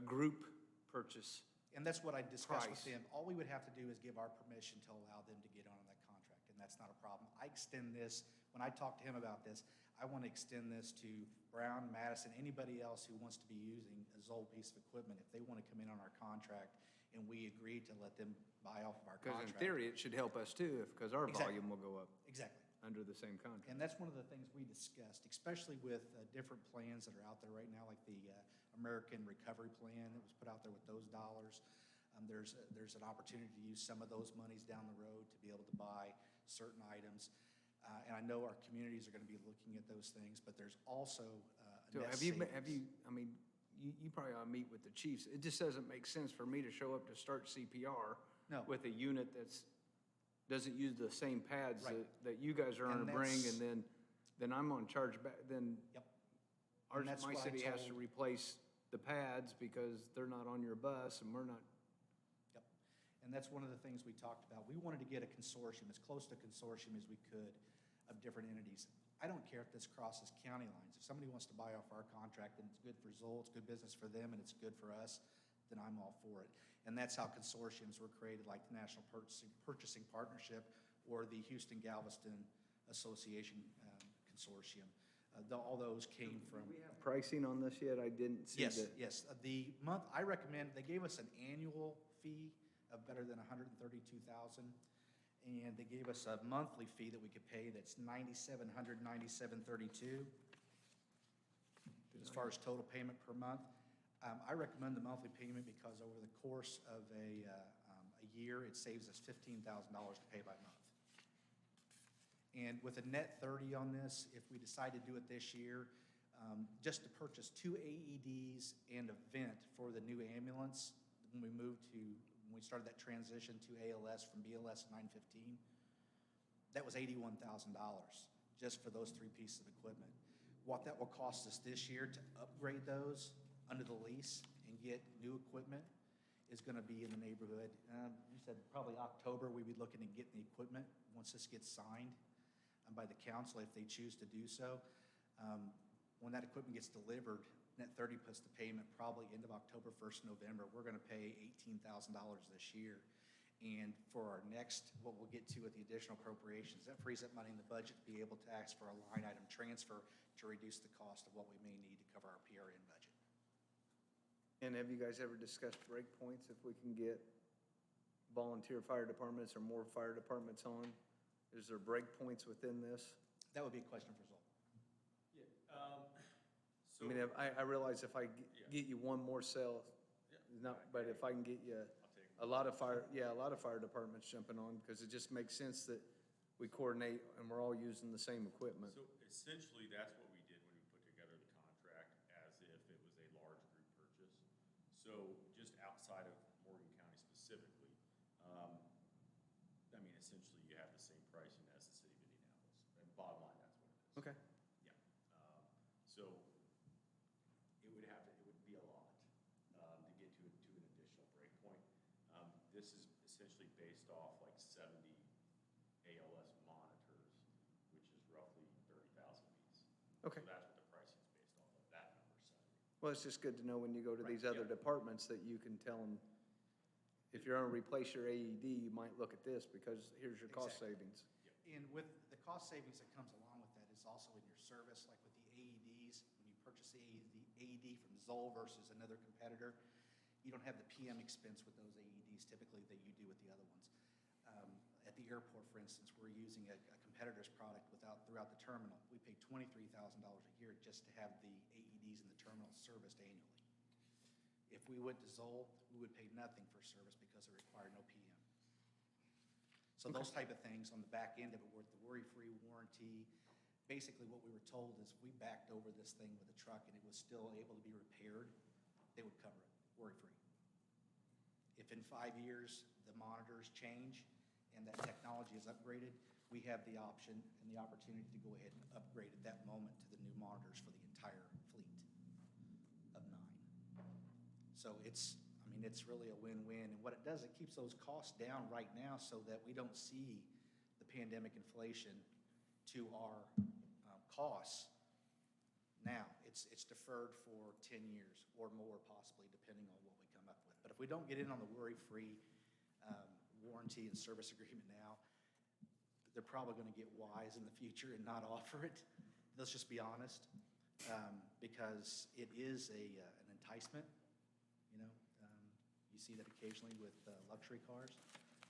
group purchase. And that's what I discussed with Price. them. All we would have to do is give our permission to allow them to get on that contract, and that's not a problem. I extend this, when I talked to him about this, I want to extend this to Brown, Madison, anybody else who wants to be using a Zoll piece of equipment. If they want to come in on our contract and we agree to let them buy off of our Because contract. in theory, it should help us too, because our Exactly. volume will go up Exactly. under the same contract. And that's one of the things we discussed, especially with different plans that are out there right now, like the American Recovery Plan that was put out there with those dollars. There's an opportunity to use some of those monies down the road to be able to buy certain items. And I know our communities are going to be looking at those things, but there's also a So net have you, savings. I mean, you probably ought to meet with the chiefs. It just doesn't make sense for me to show up to start CPR No. with a unit doesn't use the same pads Right. that you guys are And gonna bring, that's- and then I'm on charge back, then Yep. our, And that's my what I city has to told- replace the pads because they're not on your bus and we're not. Yep. And that's one of the things we talked about. We wanted to get a consortium, as close to a consortium as we could, of different entities. I don't care if this crosses county lines. If somebody wants to buy off our contract and it's good for Zoll, it's good business for them, and it's good for us, then I'm all for it. And that's how consortiums were created, like the National Purchasing Partnership or the Houston Galveston Association Consortium. All those came from. Do we have pricing on this yet? I didn't see Yes, that. yes. The month, I recommend, they gave us an annual fee of better than $132,000. And they gave us a monthly fee that we could pay that's $9,797.32 as far as total payment per month. I recommend the monthly payment because over the course of a year, it saves us $15,000 to pay by month. And with a net 30 on this, if we decide to do it this year, just to purchase 2 AEDs and a vent for the new ambulance, when we started that transition to ALS from BLS 915, that was $81,000 just for those 3 pieces of equipment. What that will cost us this year to upgrade those under the lease and get new equipment is going to be in the neighborhood. You said probably October, we'd be looking at getting the equipment once this gets signed by the council if they choose to do so. When that equipment gets delivered, net 30 plus the payment, probably end of October, 1st November, we're going to pay $18,000 this year. And for our next, what we'll get to with the additional appropriations, that frees up money in the budget to be able to ask for a line item transfer to reduce the cost of what we may need to cover our PRN budget. And have you guys ever discussed break points, if we can get volunteer fire departments or more fire departments on? Is there break points within this? That would be a question for Zoll. I mean, I realize if I get you one more cell, but if I can get you a lot of fire departments jumping on, because it just makes sense that we coordinate and we're all using the same equipment. So essentially, that's what we did when we put together the contract, as if it was a large group purchase. So just outside of Morgan County specifically, I mean, essentially, you have the same pricing as the city of Indianapolis. And bottom line, that's what it is. Okay. Yeah. So it would be a lot to get to an additional break point. This is essentially based off like 70 ALS monitors, which is roughly 30,000 piece. Okay. So that's what the pricing is based off of, that number 70. Well, it's just good to know when you go to these other departments that you can tell them, if you're gonna replace your AED, you might look at this because here's your cost Exactly. savings. And with the cost savings that comes along with that is also in your service, like with the AEDs, when you purchase the AED from Zoll versus another competitor, you don't have the PM expense with those AEDs typically that you do with the other ones. At the airport, for instance, we're using a competitor's product throughout the terminal. We pay $23,000 a year just to have the AEDs in the terminal serviced annually. If we went to Zoll, we would pay nothing for service because it required no PM. So those type of things on the back end of it, with the worry-free warranty, basically what we were told is if we backed over this thing with a truck and it was still able to be repaired, they would cover it, worry-free. If in 5 years the monitors change and that technology is upgraded, we have the option and the opportunity to go ahead and upgrade at that moment to the new monitors for the entire fleet of 9. So it's really a win-win. And what it does, it keeps those costs down right now so that we don't see the pandemic inflation to our costs now. It's deferred for 10 years or more possibly, depending on what we come up with. But if we don't get in on the worry-free warranty and service agreement now, they're probably going to get wise in the future and not offer it. let's just be honest, because it is an enticement, you know? You see that occasionally with luxury cars.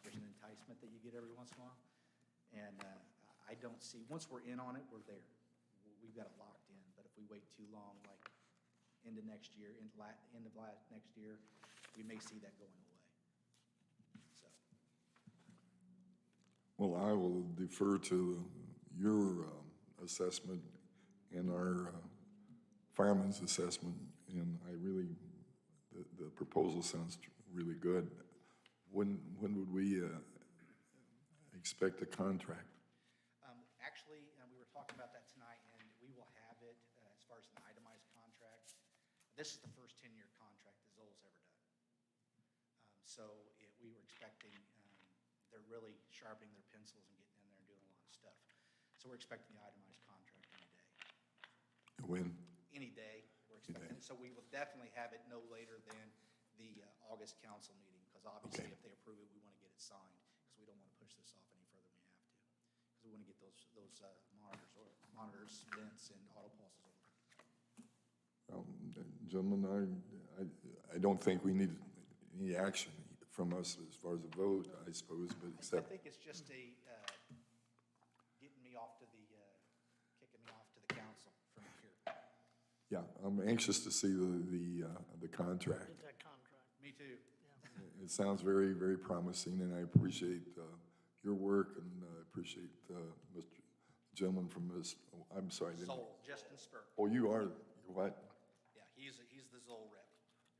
There's an enticement that you get every once in a while. And I don't see, once we're in on it, we're there. We've got it locked in. But if we wait too long, like into next year, end of next year, we may see that going away. So, Well, I will defer to your assessment and our fireman's assessment, and I really, the proposal sounds really good. When would we expect a contract? actually, we were talking about that tonight, and we will have it as far as an itemized contract. This is the first 10-year contract that Zoll's ever done. We were expecting, they're really sharpening their pencils and getting in there and doing a lot of stuff. So we're expecting the itemized contract any day. When? Any day, we're expecting it. So we will definitely have it no later than the August council meeting, because obviously if they approve it, we want to get it signed, because we don't want to push this off any further than we have to. Because we want to get those monitors, vents, and auto pulses over. Gentlemen, I don't think we need any action from us as far as a vote, I suppose, but I except, think it's just getting me off to kicking me off to the council from here. yeah, I'm anxious to see the contract. Get that contract. Me too. It sounds very, very promising, and I appreciate your work, and I appreciate Mr. Gentleman from this, I'm sorry. Zoll, Justin Spurk. Oh, you are, what? Yeah, he's the Zoll rep.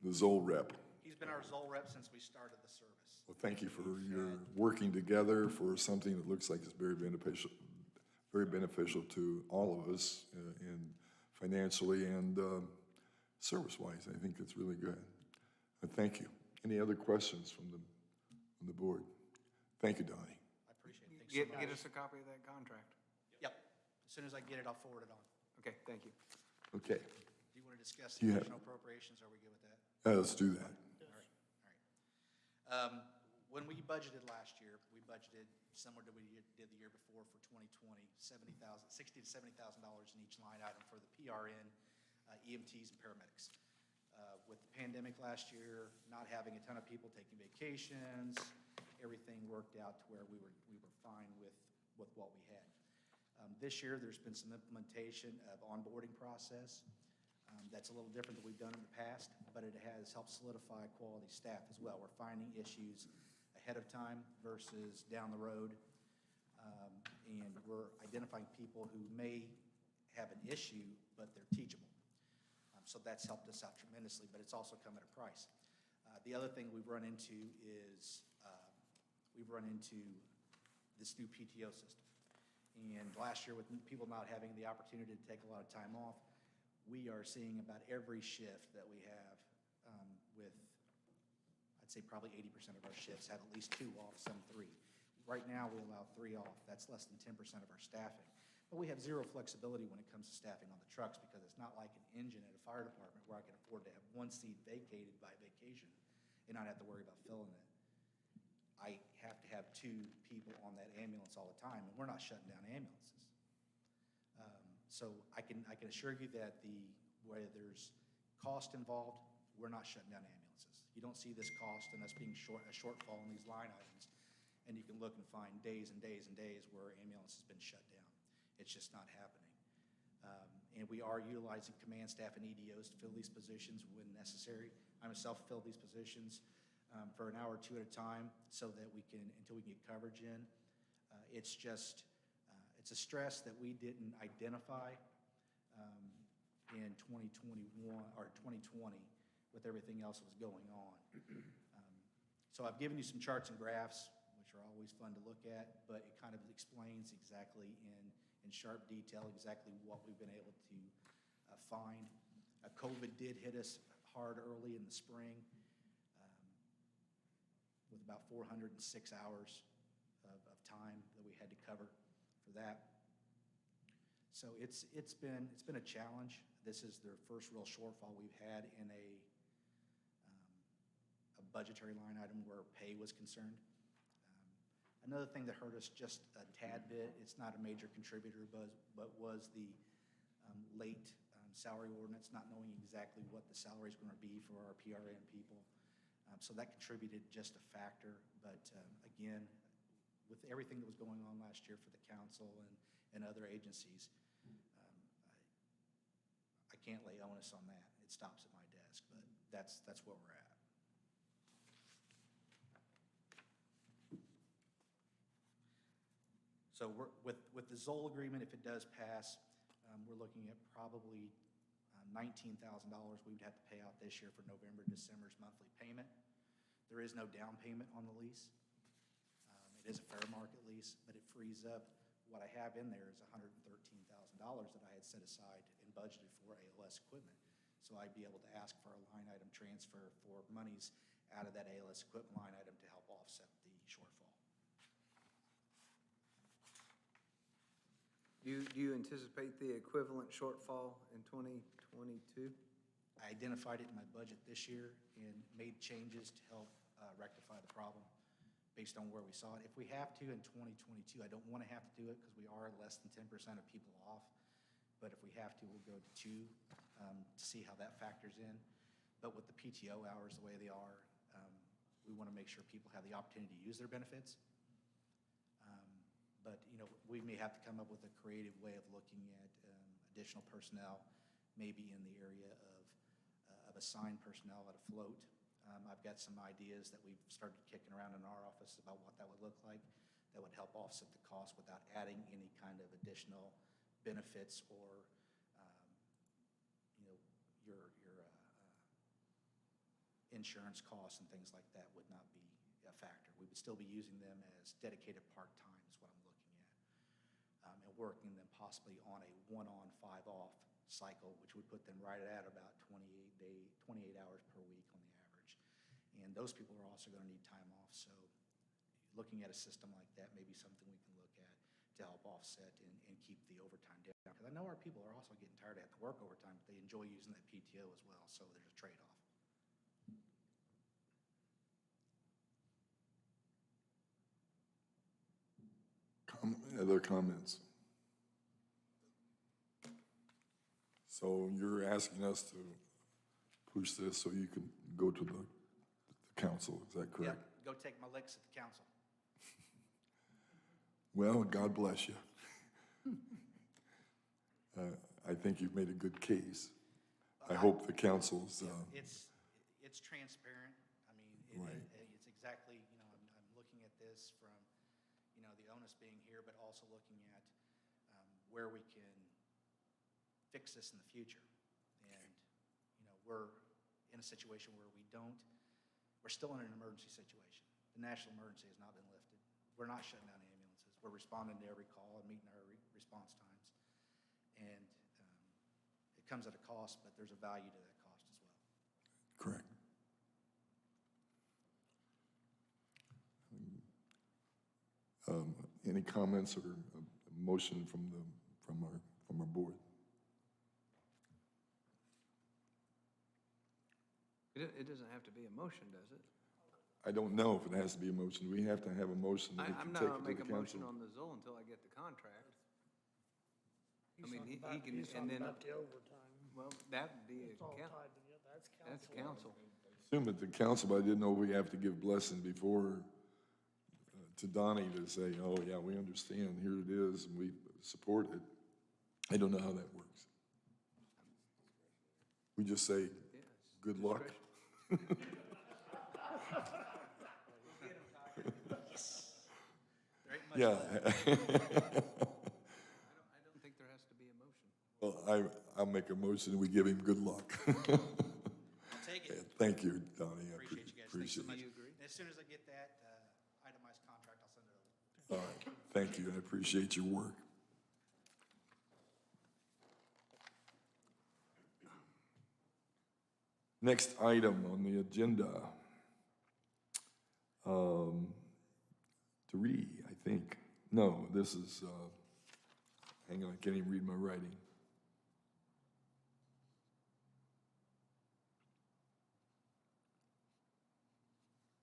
The Zoll rep. He's been our Zoll rep since we started the service. Well, thank you for your working together for something that looks like it's very beneficial to all of us, in financially and service-wise. I think it's really good. Thank you. Any other questions from the board? Thank you, Donnie. I appreciate it. Thanks so much. Get us a copy of that contract. Yep. As soon as I get it, I'll forward it on. Okay, thank you. Okay, Do you want to discuss You the have- additional appropriations? Are we good with that? let's do that. All right. When we budgeted last year, we budgeted similar to what we did the year before for 2020, $60,000 to $70,000 in each line item for the PRN, EMTs, and paramedics. With the pandemic last year, not having a ton of people taking vacations, everything worked out to where we were fine with what we had. This year, there's been some implementation of onboarding process. That's a little different than we've done in the past, but it has helped solidify quality staff as well. We're finding issues ahead of time versus down the road, and we're identifying people who may have an issue, but they're teachable. So that's helped us out tremendously, but it's also come at a price. The other thing we've run into is this new PTO system. And last year, with people not having the opportunity to take a lot of time off, we are seeing about every shift that we have with, I'd say probably 80% of our shifts have at least 2 off, some 3. Right now, we allow 3 off. That's less than 10% of our staffing. But we have zero flexibility when it comes to staffing on the trucks, because it's not like an engine at a fire department where I can afford to have 1 seat vacated by vacation and not have to worry about filling it. I have to have 2 people on that ambulance all the time, and we're not shutting down ambulances. So I can assure you that where there's cost involved, we're not shutting down ambulances. You don't see this cost and us being a shortfall in these line items, and you can look and find days and days and days where ambulance has been shut down. It's just not happening. And we are utilizing command staff and EDOs to fill these positions when necessary. I myself fill these positions for an hour or 2 at a time until we can get coverage in. It's a stress that we didn't identify in 2021 or 2020 with everything else that was going on. So I've given you some charts and graphs, which are always fun to look at, but it kind of explains exactly in sharp detail exactly what we've been able to find. COVID did hit us hard early in the spring with about 406 hours of time that we had to cover for that. So it's been a challenge. This is the first real shortfall we've had in a budgetary line item where pay was concerned. Another thing that hurt us just a tad bit, it's not a major contributor, but was the late salary ordinance, not knowing exactly what the salary is going to be for our PRN people. So that contributed just a factor. But again, with everything that was going on last year for the council and other agencies, I can't lay onus on that. It stops at my desk, but that's where we're at. So with the Zoll agreement, if it does pass, we're looking at probably $19,000 we would have to pay out this year for November, December's monthly payment. There is no down payment on the lease. It is a fair market lease, but it frees up what I have in there is $113,000 that I had set aside and budgeted for ALS equipment. So I'd be able to ask for a line item transfer for monies out of that ALS equipment line item to help offset the shortfall. Do you anticipate the equivalent shortfall in 2022? I identified it in my budget this year and made changes to help rectify the problem based on where we saw it. If we have to in 2022, I don't want to have to do it because we are less than 10% of people off. But if we have to, we'll go to 2 to see how that factors in. But with the PTO hours the way they are, we want to make sure people have the opportunity to use their benefits. But, you know, we may have to come up with a creative way of looking at additional personnel, maybe in the area of assigned personnel at a float. I've got some ideas that we've started kicking around in our office about what that would look like that would help offset the cost without adding any kind of additional benefits or, you know, your insurance costs and things like that would not be a factor. We would still be using them as dedicated part-time is what I'm looking at. And working them possibly on a 1-on, 5-off cycle, which would put them right at about 28 hours per week on the average. And those people are also going to need time off. So looking at a system like that may be something we can look at to help offset and keep the overtime down. Because I know our people are also getting tired of having to work overtime, but they enjoy using that PTO as well. So there's a trade-off. Other comments? So you're asking us to push this so you can go to the council, is that correct? Yep, go take my licks at the council. Well, God bless you. I think you've made a good case. I hope the council's, It's transparent. I mean, Right. It's exactly, you know, I'm looking at this from, you know, the onus being here, but also looking at where we can fix this in the future. And, you know, we're in a situation where we're still in an emergency situation. The national emergency has not been lifted. We're not shutting down ambulances. We're responding to every call and meeting our response times. And it comes at a cost, but there's a value to that cost as well. correct. Any comments or a motion from our board? It doesn't have to be a motion, does it? I don't know if it has to be a motion. We have to have a motion that we I'm can not take gonna it make to a the motion council. on the Zoll until I get the contract. He's I mean, talking he about- can, he's and talking then, about the overtime. well, that'd be It's all a council. tied together. That's council. Assume at the council, but I didn't know we have to give blessing before to Donnie to say, oh, yeah, we understand, here it is, and we support it. I don't know how that works. We just say, Yes. good luck. There ain't much Yeah. left. I don't think there has to be a motion. Well, I'll make a motion, we give him good luck. I'll take Yeah, it. thank you, Donnie. I Appreciate you guys. Thanks so appreciate much. it. Do you agree? And as soon as I get that itemized contract, I'll send it over. All right, thank you, I appreciate your work. Next item on the agenda. 3, I think. No, this is, hang on, I can't even read my writing.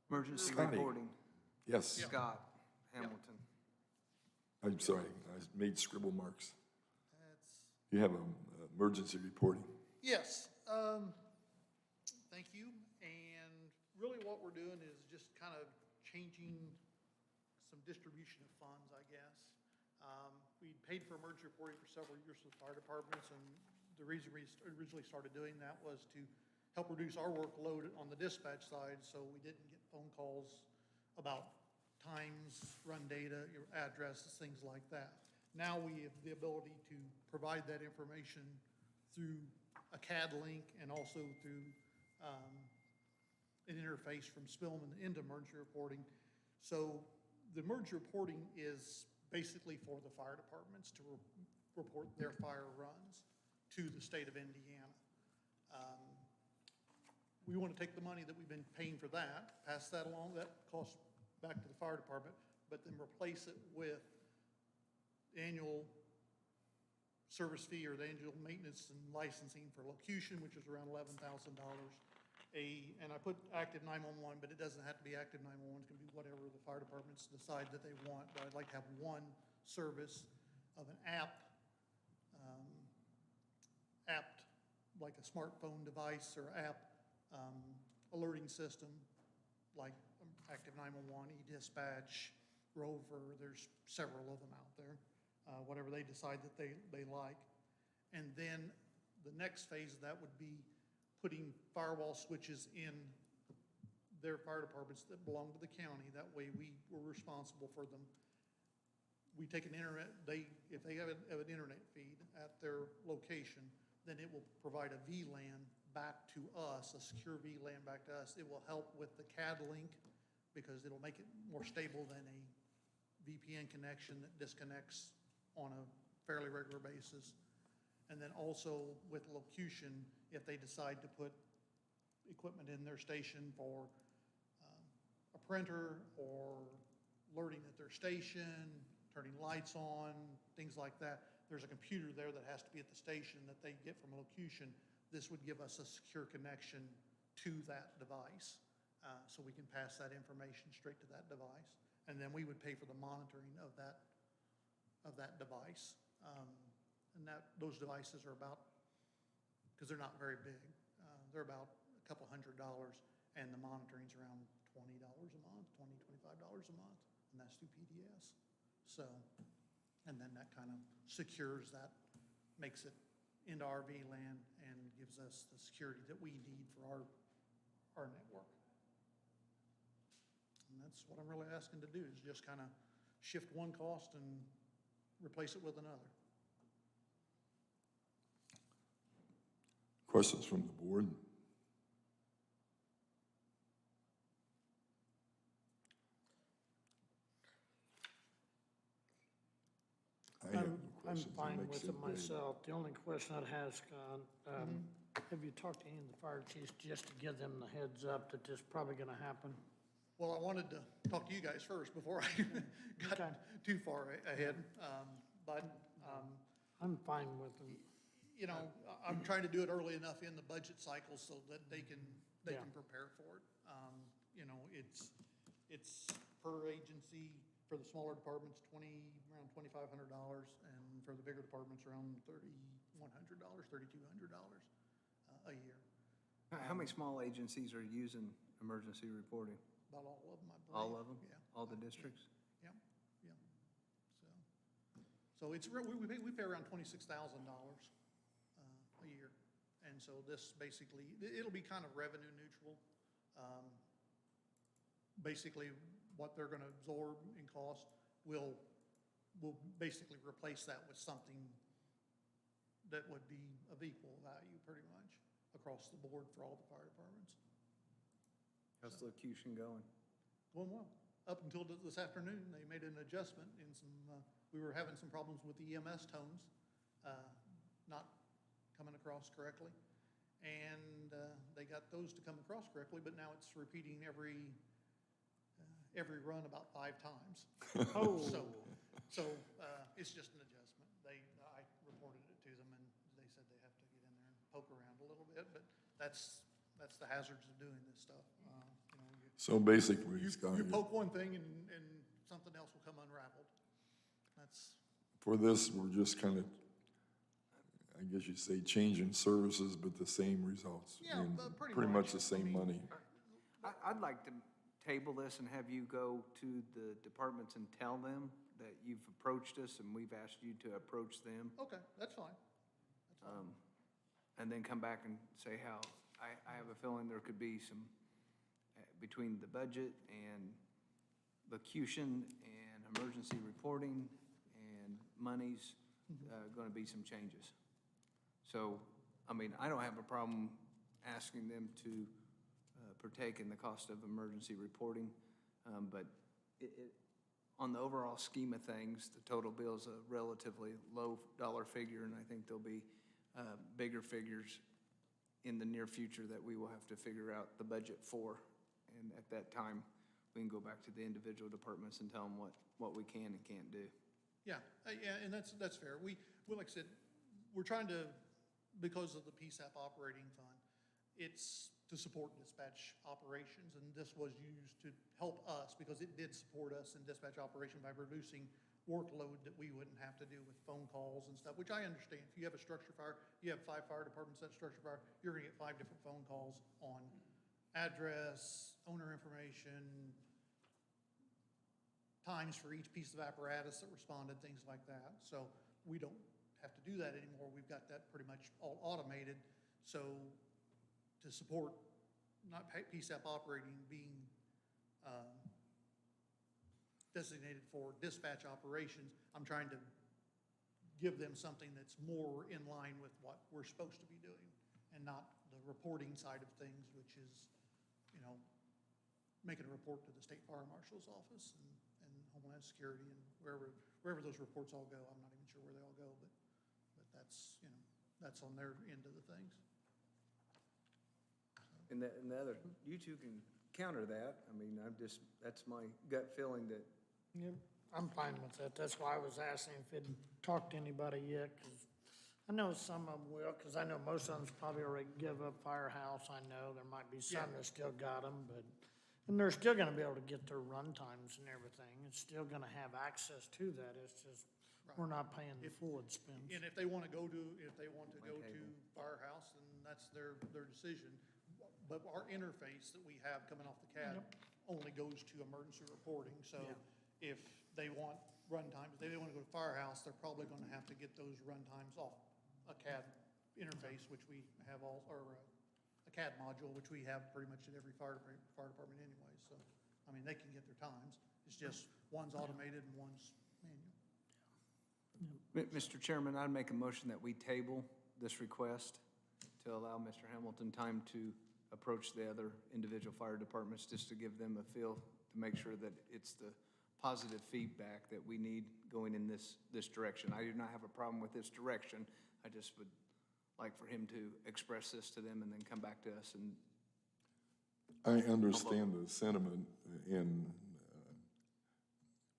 Emergency Scotty. reporting, Yes, Scott Hamilton. I'm sorry, I made scribble marks. That's You have a emergency reporting. Yes, thank you. And really what we're doing is just kind of changing some distribution of funds, I guess. We paid for emergency reporting for several years with fire departments, and the reason we originally started doing that was to help reduce our workload on the dispatch side, so we didn't get phone calls about times, run data, your addresses, things like that. Now we have the ability to provide that information through a CAD link and also through an interface from Spillman into emergency reporting. So the emergency reporting is basically for the fire departments to report their fire runs to the state of Indiana. We want to take the money that we've been paying for that, pass that along, that cost back to the fire department, but then replace it with annual service fee or the annual maintenance and licensing for locution, which is around $11,000. And I put active 911, but it doesn't have to be active 911. It can be whatever the fire departments decide that they want. But I'd like to have one service of an app, like a smartphone device or app alerting system, like active 911, e-dispatch, Rover. There's several of them out there. Whatever they decide that they like. And then the next phase of that would be putting firewall switches in their fire departments that belong to the county. That way we're responsible for them. We take an internet, if they have an internet feed at their location, then it will provide a VLAN back to us, a secure VLAN back to us. It will help with the CAD link because it'll make it more stable than a VPN connection that disconnects on a fairly regular basis. And then also with locution, if they decide to put equipment in their station for a printer or alerting at their station, turning lights on, things like that, there's a computer there that has to be at the station that they get from locution. This would give us a secure connection to that device, so we can pass that information straight to that device. And then we would pay for the monitoring of that device. And those devices are about, because they're not very big, they're about a couple $100, and the monitoring's around $20 a month, $25 a month, and that's through PDS. So, and then that kind of secures that, makes it into our VLAN and gives us the security that we need for our network. And that's what I'm really asking to do, is just kind of shift one cost and replace it with another. Questions from the board? I have no I'm questions. It fine makes with it it very- myself. The only question I'd ask, have you talked to any of the fire chiefs just to give them the heads up that this is probably gonna happen? Well, I wanted to talk to you guys first before I got Okay. too far ahead. But, I'm fine with them. you know, I'm trying to do it early enough in the budget cycle so that they can Yeah. prepare for it. You know, it's per agency, for the smaller departments, around $2,500, and for the bigger departments, around $3,100, $3,200 a year. How many small agencies are using emergency reporting? About all of them, I believe. All of them? Yeah. All the districts? Yeah, yeah. So it's real, we pay around $26,000 a year. And so this basically, it'll be kind of revenue neutral. Basically, what they're gonna absorb in cost will basically replace that with something that would be of equal value, pretty much, across the board for all the fire departments. How's locution going? Going well. Up until this afternoon, they made an adjustment in some, we were having some problems with the EMS tones, not coming across correctly. And they got those to come across correctly, but now it's repeating every run about 5 times. Oh. So it's just an adjustment. I reported it to them, and they said they have to get in there and poke around a little bit, but that's the hazards of doing this stuff. You know, So basically, you Scott, poke one thing and something else will come unraveled. That's, for this, we're just kind of, I guess you say change in services, but the same results. Yeah, and pretty Pretty much. much the I same mean, money. I'd like to table this and have you go to the departments and tell them that you've approached us and we've asked you to approach them. Okay, that's fine. And then come back and say how, I have a feeling there could be some, between the budget and locution and emergency reporting and monies, gonna be some changes. So, I mean, I don't have a problem asking them to partake in the cost of emergency reporting, but on the overall scheme of things, the total bill is a relatively low dollar figure, and I think there'll be bigger figures in the near future that we will have to figure out the budget for. And at that time, we can go back to the individual departments and tell them what we can and can't do. Yeah, yeah, and that's fair. Well, like I said, we're trying to, because of the PSAP operating fund, it's to support dispatch operations, and this was used to help us, because it did support us in dispatch operation by reducing workload that we wouldn't have to do with phone calls and stuff, which I understand. If you have a structure fire, you have 5 fire departments at structure fire, you're gonna get 5 different phone calls on address, owner information, times for each piece of apparatus that responded, things like that. So we don't have to do that anymore. We've got that pretty much all automated. So to support not PSAP operating being designated for dispatch operations, I'm trying to give them something that's more in line with what we're supposed to be doing, and not the reporting side of things, which is, you know, making a report to the state fire marshal's office and Homeland Security and wherever those reports all go. I'm not even sure where they all go, but that's, you know, that's on their end of the things. And the other, you two can counter that. I mean, that's my gut feeling that Yeah, I'm fine with that. That's why I was asking if they'd talked to anybody yet, because I know some of them will, because I know most of them's probably already give up Firehouse. I know there might be some that still got them, but, and they're still gonna be able to get their run times and everything. It's still gonna have access to that. It's just, we're not paying the full expense. And if they want to go to Firehouse, then that's their decision. But our interface that we have coming off the CAD only goes to emergency reporting. So if they want run times, if they want to go to Firehouse, they're probably going to have to get those run times off a CAD interface, which we have all, or a CAD module, which we have pretty much at every fire department anyway. So, I mean, they can get their times. It's just one's automated and one's manual. Mr. Chairman, I'd make a motion that we table this request to allow Mr. Hamilton time to approach the other individual fire departments, just to give them a feel, to make sure that it's the positive feedback that we need going in this direction. I do not have a problem with this direction. I just would like for him to express this to them and then come back to us and. I understand the sentiment and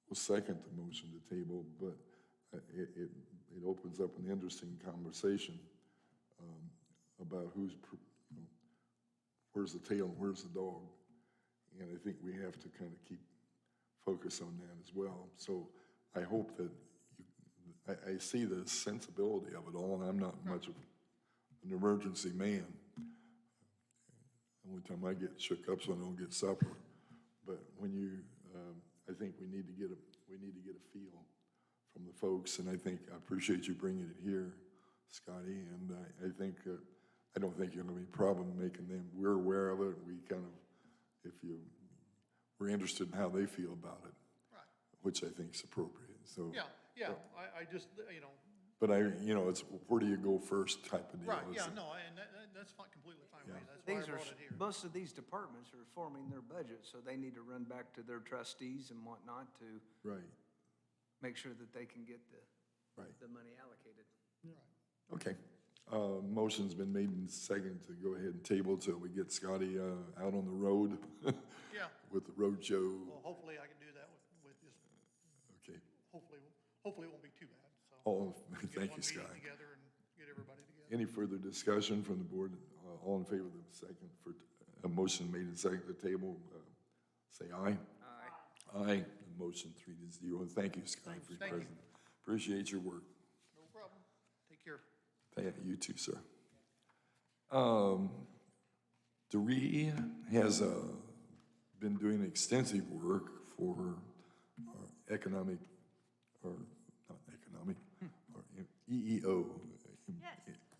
will second the motion to table, but it opens up an interesting conversation about where's the tail and where's the dog. And I think we have to kind of keep focus on that as well. So I hope that I see the sensibility of it all, and I'm not much of an emergency man. The only time I get shook up so I don't get supper. But when you, I think we need to get a feel from the folks, and I appreciate you bringing it here, Scotty, and I think I don't think you're going to be a problem making them. We're aware of it. We kind of, we're interested in how they feel about it, Right. which I think is appropriate. So Yeah, I just, you know. But it's where do you go first type of deal. Right, yeah, no, and that's fine, completely fine with me. That's why I brought it here. Most of these departments are forming their budget, so they need to run back to their trustees and whatnot to Right, make sure that they can get right. the money allocated. Okay. Motion's been made and second to go ahead and table till we get Scotty out on the road Yeah, with the road show. well, hopefully I can do that with just, Okay. hopefully it won't be too bad, so. All, Get thank one you, meeting Scott. together and get everybody together. Any further discussion from the board? All in favor of the second for a motion made and second to table, say aye. Aye. Aye. The motion 3-0. Thank you, Scott, for your Thank you. presence. Appreciate your work. No problem. Take care. You too, sir. Doree has been doing extensive work for our economic, or not economic, or EEO,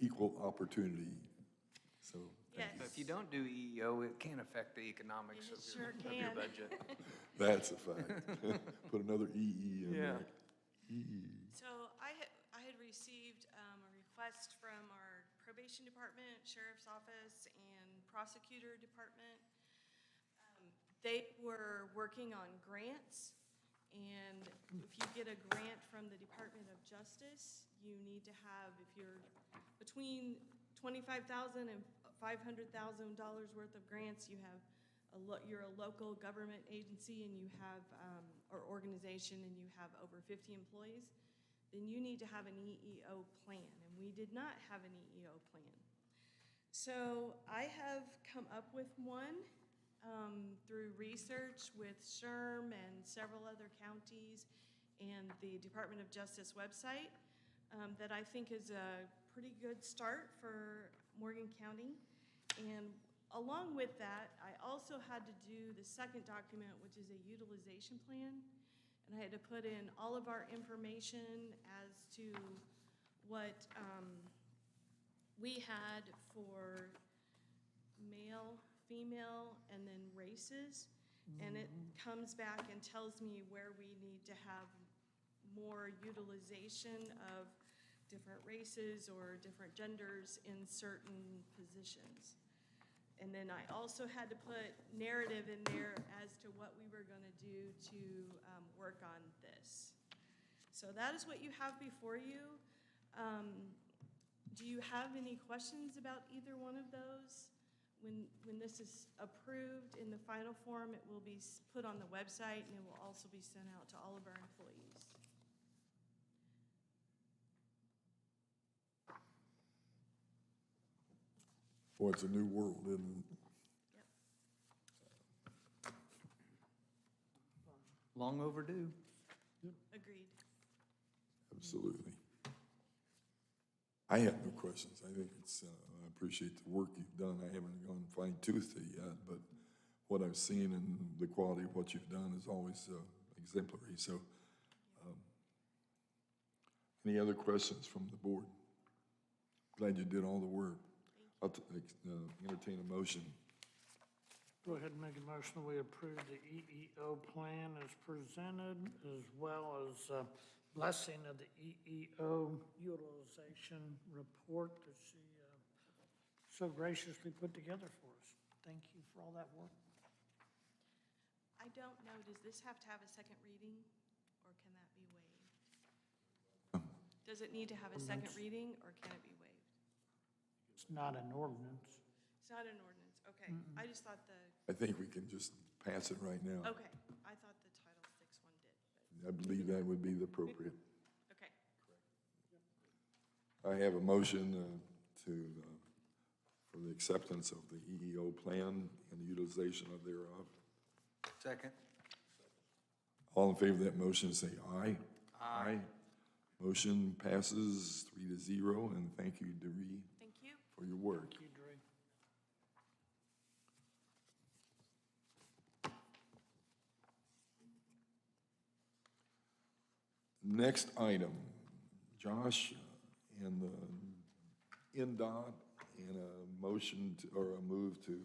Equal Opportunity. So, thank you. If you don't do EEO, it can affect the economics It of sure your can. budget. That's a fact. Put another EE in there. So I had received a request from our probation department, sheriff's office, and prosecutor department. They were working on grants, and if you get a grant from the Department of Justice, you need to have, if you're between $25,000 and $500,000 worth of grants, you have you're a local government agency and you have, or organization, and you have over 50 employees, then you need to have an EEO plan, and we did not have an EEO plan. So I have come up with one through research with SHRM and several other counties and the Department of Justice website that I think is a pretty good start for Morgan County. And along with that, I also had to do the second document, which is a utilization plan. And I had to put in all of our information as to what we had for male, female, and then races. And it comes back and tells me where we need to have more utilization of different races or different genders in certain positions. And then I also had to put narrative in there as to what we were going to do to work on this. So that is what you have before you. Do you have any questions about either one of those? When this is approved in the final form, it will be put on the website, and it will also be sent out to all of our employees. Boy, it's a new world, isn't it? Long overdue. Agreed. Absolutely. I have no questions. I think it's, I appreciate the work you've done. I haven't gone fine-toothed it yet, but what I've seen and the quality of what you've done is always exemplary. So, any other questions from the board? Glad you did all the work. I'll entertain a motion. Go ahead and make a motion that we approve the EEO plan as presented, as well as blessing of the EEO utilization report that she so graciously put together for us. Thank you for all that work. I don't know, does this have to have a second reading, or can that be waived? Does it need to have a second reading, or can it be waived? It's not an ordinance. It's not an ordinance, okay. I just thought I think we can just pass it right now. okay, I thought the Title VI one did, I believe that would be the appropriate. but, okay. I have a motion for the acceptance of the EEO plan and the utilization of thereof. Second. All in favor of that motion, say aye. Aye. Motion passes 3-0, and thank you, Doree, Thank you. for your work. Thank you, Dre. Next item, Josh, and the NDOT, and a motion to, or a move to,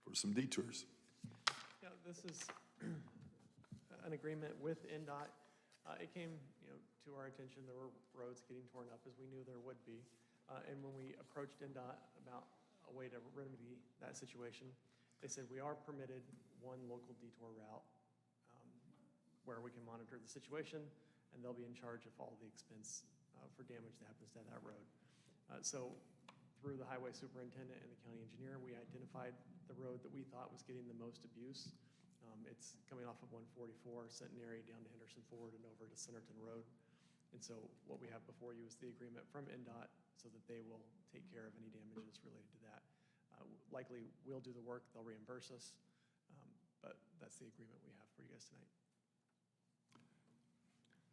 for some detours. Yeah, this is an agreement with NDOT. It came, to our attention, there were roads getting torn up, as we knew there would be. And when we approached NDOT about a way to remedy that situation, they said we are permitted one local detour route where we can monitor the situation, and they'll be in charge of all the expense for damage that happens to that road. So through the highway superintendent and the county engineer, we identified the road that we thought was getting the most abuse. It's coming off of 144, Centenary, down to Henderson Ford and over to Centerton Road. And so what we have before you is the agreement from NDOT so that they will take care of any damages related to that. Likely, we'll do the work, they'll reimburse us, but that's the agreement we have for you guys tonight.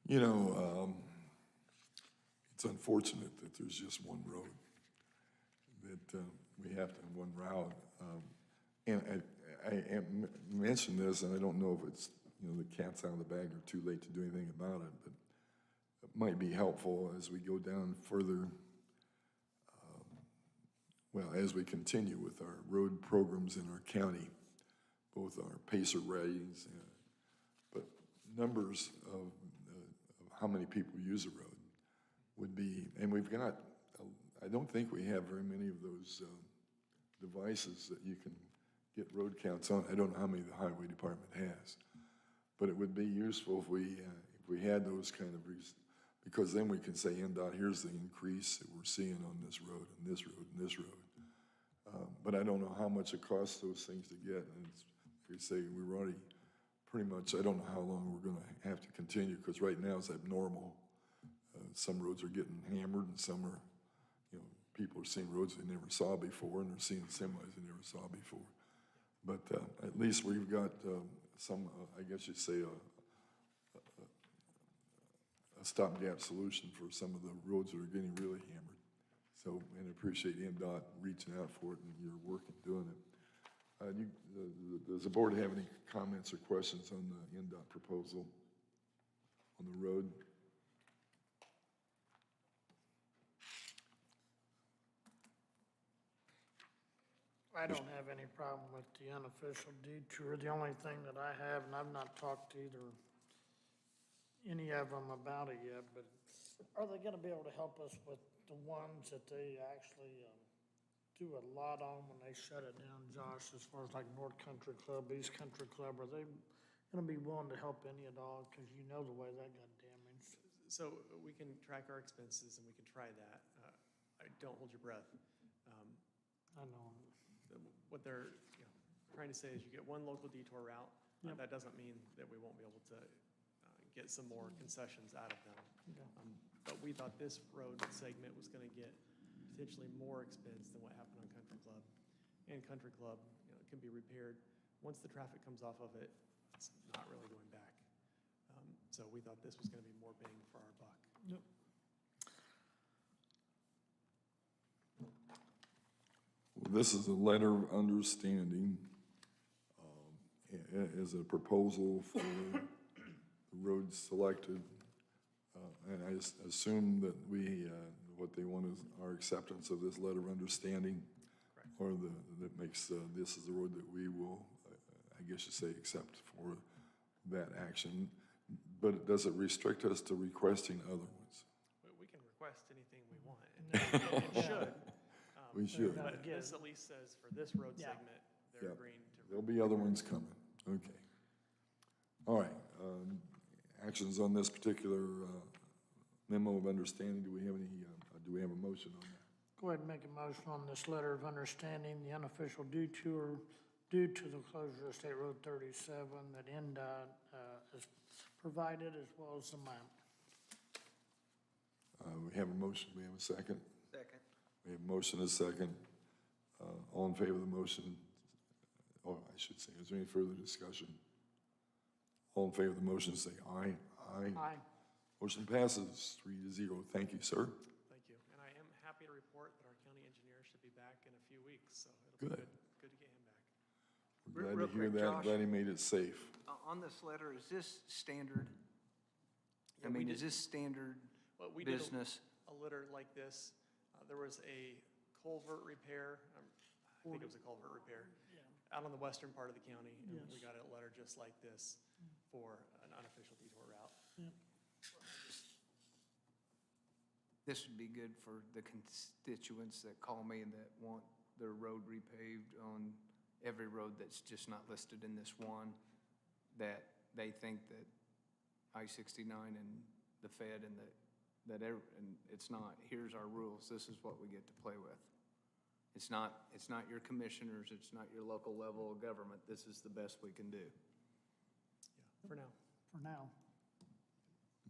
You know, It's unfortunate that there's just one road, that we have to have one route. And I mentioned this, and I don't know if it's, you know, the cat's out of the bag or too late to do anything about it, but it might be helpful as we go down further, well, as we continue with our road programs in our county, both our PACER ratings, but numbers of how many people use a road would be, and we've got, I don't think we have very many of those devices that you can get road counts on. I don't know how many the highway department has, but it would be useful if we had those kind of because then we can say, NDOT, here's the increase that we're seeing on this road, and this road, and this road. But I don't know how much it costs those things to get, and it's, like I say, we're already pretty much, I don't know how long we're gonna have to continue, because right now it's abnormal. Some roads are getting hammered, and some are, you know, people are seeing roads they never saw before, and they're seeing semis they never saw before. But at least we've got some, I guess you'd say, a stopgap solution for some of the roads that are getting really hammered. So, and I appreciate NDOT reaching out for it and your work in doing it. Does the board have any comments or questions on the NDOT proposal on the road? I don't have any problem with the unofficial detour. The only thing that I have, and I've not talked to any of them about it yet, but are they gonna be able to help us with the ones that they actually do a lot on when they shut it down, Josh, as far as like North Country Club, East Country Club? Are they gonna be willing to help any at all? Because you know the way that got damaged. So we can track our expenses and we can try that. Don't hold your breath. I know. What they're trying to say is you get one local detour route. Yep. That doesn't mean that we won't be able to get some more concessions out of them. Okay. But we thought this road segment was going to get potentially more expense than what happened on Country Club. And Country Club, can be repaired. Once the traffic comes off of it, it's not really going back. So we thought this was going to be more bang for our buck. Yep. This is a letter of understanding as a proposal for the roads selected. And I assume that what they want is our acceptance of this letter of understanding, or that makes this is the road that we will, I guess you say, accept for that action. But does it restrict us to requesting other ones? We can request anything we want, and should. We should. But this at least says for this road Yeah. segment, they're Yeah. agreeing to. There'll be other ones coming. Okay. All right. Actions on this particular memo of understanding. Do we have a motion on that? Go ahead and make a motion on this letter of understanding, the unofficial detour due to the closure of State Road 37 that NDOT has provided, as well as the map. We have a motion. We have a second. Second. We have a motion and a second. All in favor of the motion? Or I should say, is there any further discussion? All in favor of the motion, say aye. Aye. Aye. Motion passes 3-0. Thank you, sir. Thank you. And I am happy to report that our county engineer should be back in a few weeks, so it'll Good. be good to get him back. We're glad Real to hear quick, that. Josh. Glad he made it safe. On this letter, is this standard? Yeah, I we mean, did- is this standard Well, we did business? a litter like this. There was a culvert repair, I think it was a culvert repair, out on the western part of the county. And we Yes. got a letter just like this for an unofficial detour route. This would be good for the constituents that call me and that want their road repaved on every road that's just not listed in this one, that they think that I-69 and the Fed and and it's not. Here's our rules. This is what we get to play with. It's not your commissioners. It's not your local level of government. This is the best we can do. Yeah, for now. For now.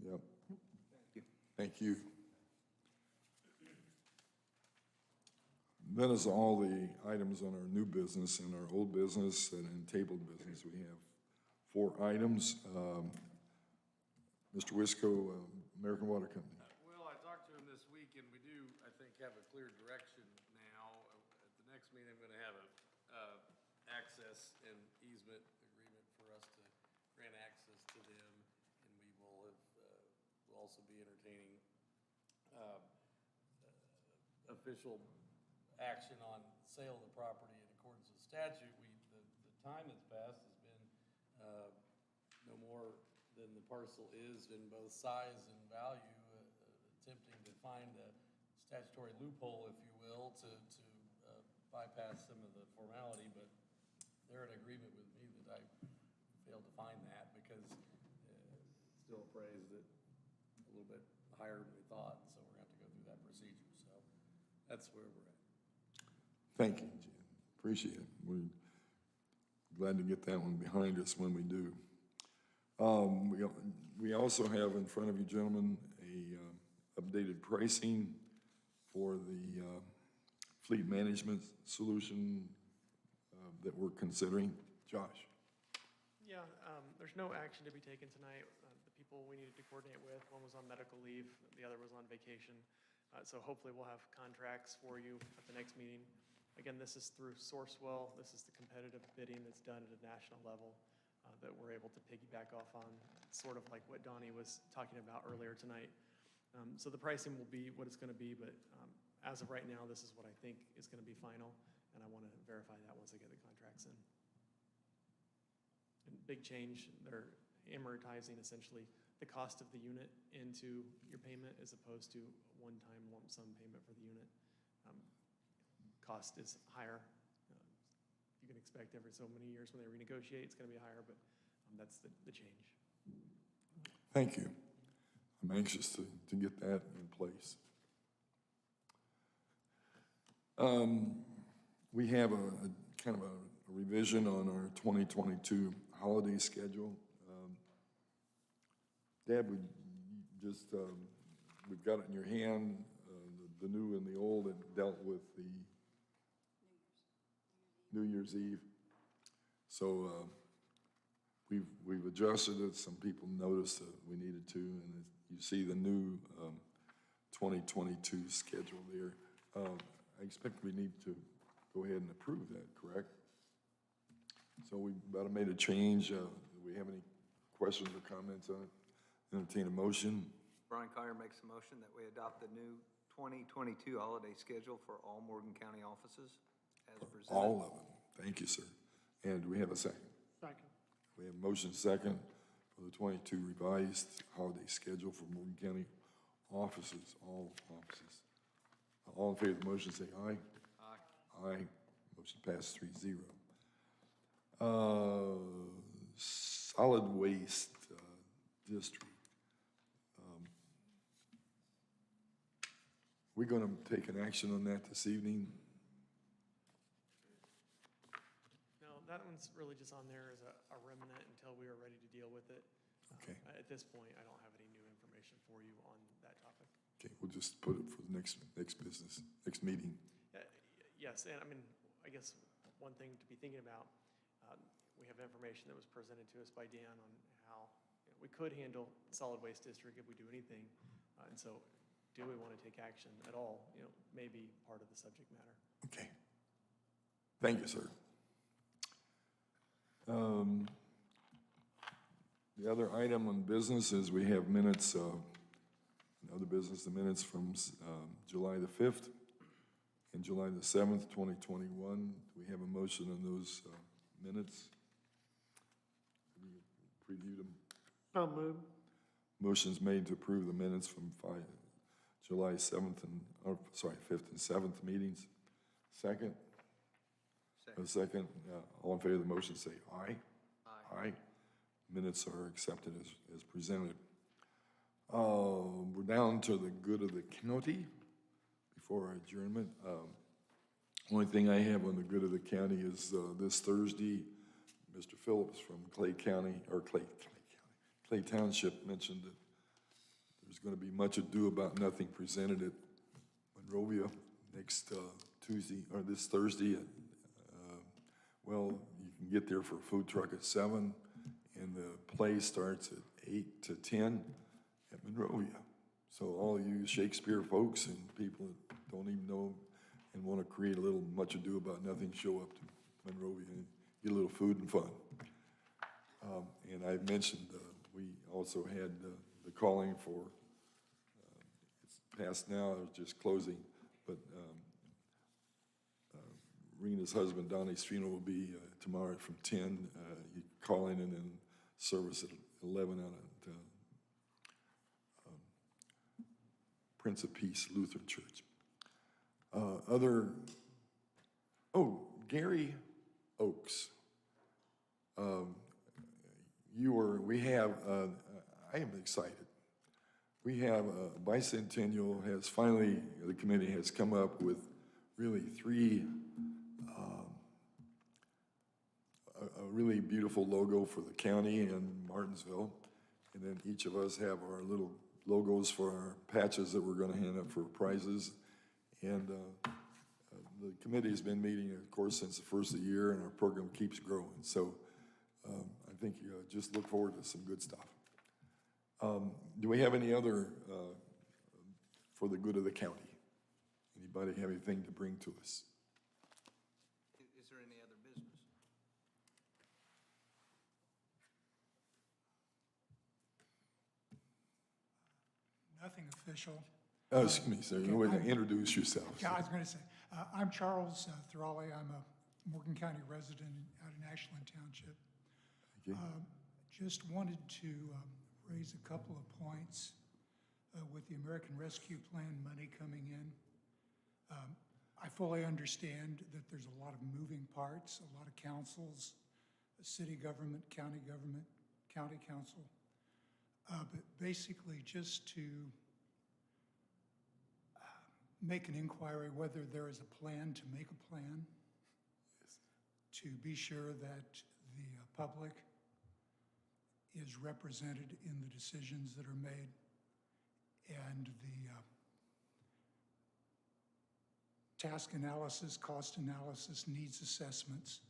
Yep. Thank you. Thank you. That is all the items on our new business and our old business and tabled business. We have 4 items. Mr. Wisco, American Water Company. Well, I talked to him this gonna have a, access and easement agreement for us to grant access to them. And we will have, we'll also be entertaining, official action on sale of the property in accordance with statute. The time that's passed has been, no more than the parcel is in both size and value, attempting to find a statutory loophole, if you will, to bypass some of the formality, but they're in agreement with me that I failed to find that because still appraised it a little bit higher than we thought, so we're gonna have to go through that procedure, so that's where we're at. Thank you, Jim. Appreciate it. We're glad to get that one behind us when we do. We also have in front of you, gentlemen, a updated pricing for the fleet management solution that we're considering. Josh? Yeah, there's no action to be taken tonight. The people we needed to coordinate with, one was on medical leave, the other was on vacation. So hopefully we'll have contracts for you at the next meeting. Again, this is through Sourcewell. This is the competitive bidding that's done at a national level that we're able to piggyback off on, sort of like what Donnie was talking about earlier tonight. So the pricing will be what it's going to be, but as of right now, this is what I think is going to be final, and I want to verify that once I get the contracts in. And big change, they're amortizing essentially the cost of the unit into your payment as opposed to one-time lump sum payment for the unit. Cost is higher. You can expect every so many years when they renegotiate, it's going to be higher, but that's the change. Thank you. I'm anxious to get that in place. We have a kind of a revision on our 2022 holiday schedule. Deb, we just, we've got it in your hand, the new and the old, and dealt with the New Year's Eve. So we've adjusted it. Some people noticed that we needed to, and you see the new 2022 schedule there. I expect we need to go ahead and approve that, correct? So we about to made a change. Do we have any questions or comments on it? Entertain a motion. Brian Collier makes a motion that we adopt the new 2022 holiday schedule for all Morgan County offices as presented. All of them. Thank you, sir. And do we have a second? Second. We have motion second for the 22 revised holiday schedule for Morgan County offices, all offices. All in favor of the motion, say aye. Aye. Aye. Motion passed 3-0. Solid waste district. We're going to take an action on that this evening. No, that one's really just on there as a remnant until we are ready to deal with it. Okay. At this point, I don't have any new information for you on that topic. Okay, we'll just put it for the next business, next meeting. Yes, and I mean, I guess one thing to be thinking about, we have information that was presented to us by Dan on how we could handle solid waste district if we do anything. And so do we want to take action at all, may be part of the subject matter. Okay. Thank you, sir. The other item on business is we have minutes, other business, the minutes from July the 5th and July the 7th, 2021. Do we have a motion on those minutes? Have you previewed them? So moved. Motion's made to approve the minutes from July 7th and, 5th and 7th meetings. Second? A second. All in favor of the motion, say aye. Aye. Aye. Minutes are accepted as presented. We're down to the good of the county before our adjournment. Only thing I have on the good of the county is this Thursday, Mr. Phillips from Clay Township mentioned that there's going to be much ado about nothing presented at Monrovia next Tuesday, or this Thursday. Well, you can get there for a food truck at 7, and the play starts at 8 to 10 at Monrovia. So all you Shakespeare folks and people that don't even know and want to create a little much ado about nothing show up to Monrovia and get a little food and fun. And I mentioned we also had the calling for, it's past now, it's just closing, but Rena's husband Donnie's funeral will be tomorrow from 10. You call in and then service at 11 out at Prince of Peace Lutheran Church. Gary Oakes. I am excited. We have bicentennial has finally, the committee has come up with really three, a really beautiful logo for the county and Martinsville. And then each of us have our little logos for our patches that we're going to hand out for prizes. And the committee has been meeting, of course, since the first of the year, and our program keeps growing. So I think you just look forward to some good stuff. Do we have any other for the good of the county? Anybody have anything to bring to us? Is there any other business? Nothing official. Excuse me, sir. You want to introduce yourself? Yeah, I was going to say, I'm Charles Thrale. I'm a Morgan County resident out in Ashland Township. Okay. Just wanted to raise a couple of points with the American Rescue Plan money coming in. I fully understand that there's a lot of moving parts, a lot of councils, city government, county council. But basically just to make an inquiry whether there is a plan to make a plan, to be sure that the public is represented in the decisions that are made, and the task analysis, cost analysis, needs assessments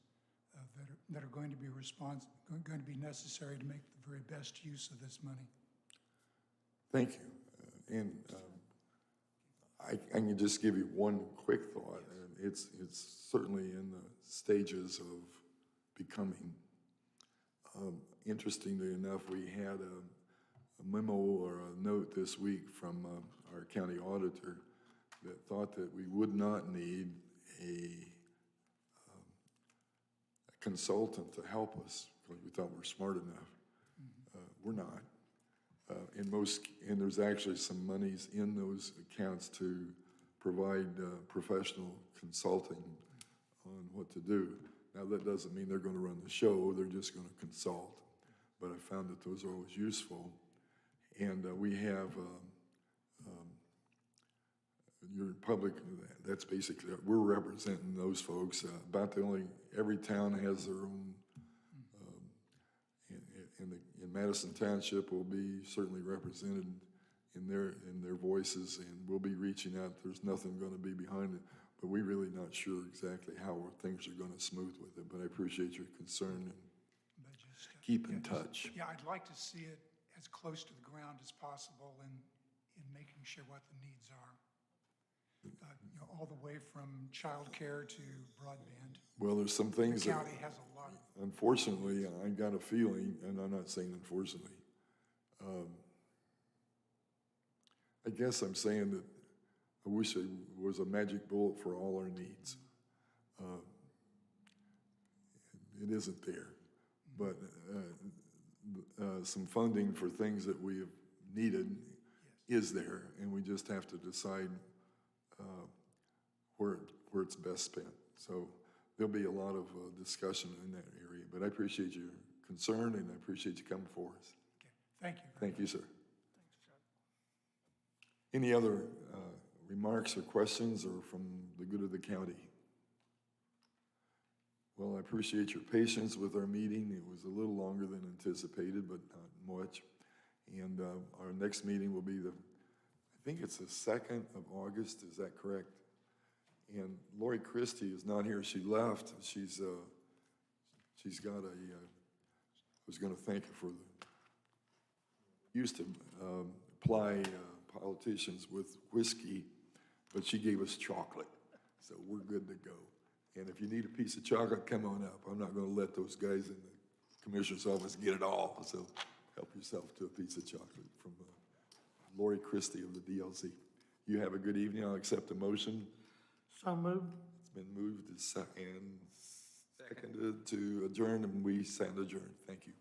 that are going to be going to be necessary to make the very best use of this money. Thank you. And I can just give you one quick thought. It's certainly in the stages of becoming. Interestingly enough, we had a memo or a note this week from our county auditor that thought that we would not need a consultant to help us because we thought we're smart enough. We're not. And there's actually some monies in those accounts to provide professional consulting on what to do. Now, that doesn't mean they're going to run the show. They're just going to consult. But I found that those are always useful. And we have your public, that's basically, we're representing those folks. Every town has their own, in Madison Township will be certainly represented in their voices, and we'll be reaching out. There's nothing going to be behind it, but we're really not sure exactly how things are going to smooth with it. But I appreciate your concern and keep in touch. Yeah, I'd like to see it as close to the ground as possible in making sure what the needs are. All the way from childcare to broadband. Well, there's some things the county has a lot. Unfortunately, I got a feeling, and I'm not saying unfortunately, I guess I'm saying that I wish there was a magic bullet for all our needs. It isn't there, but some funding for things that we have needed is there, and we just have to decide where it's best spent. So there'll be a lot of discussion in that area, but I appreciate your concern and I appreciate you coming for us. Okay. Thank you. Thank you, sir. Thanks, Chuck. Any other remarks or questions or from the good of the county? Well, I appreciate your patience with our meeting. It was a little longer than anticipated, but not much. And our next meeting will be I think it's the 2nd of August, is that correct? And Lori Christie is not here. She left. She's got I was going to thank her for used to ply politicians with whiskey, but she gave us chocolate. So we're good to go. And if you need a piece of chocolate, come on up. I'm not gonna let those guys in the commissioner's office get it all, so help yourself to a piece of chocolate from Lori Christie of the DLC. You have a good evening. I'll accept the motion. So moved. It's been moved and seconded to adjourn, and we stand adjourned. Thank you.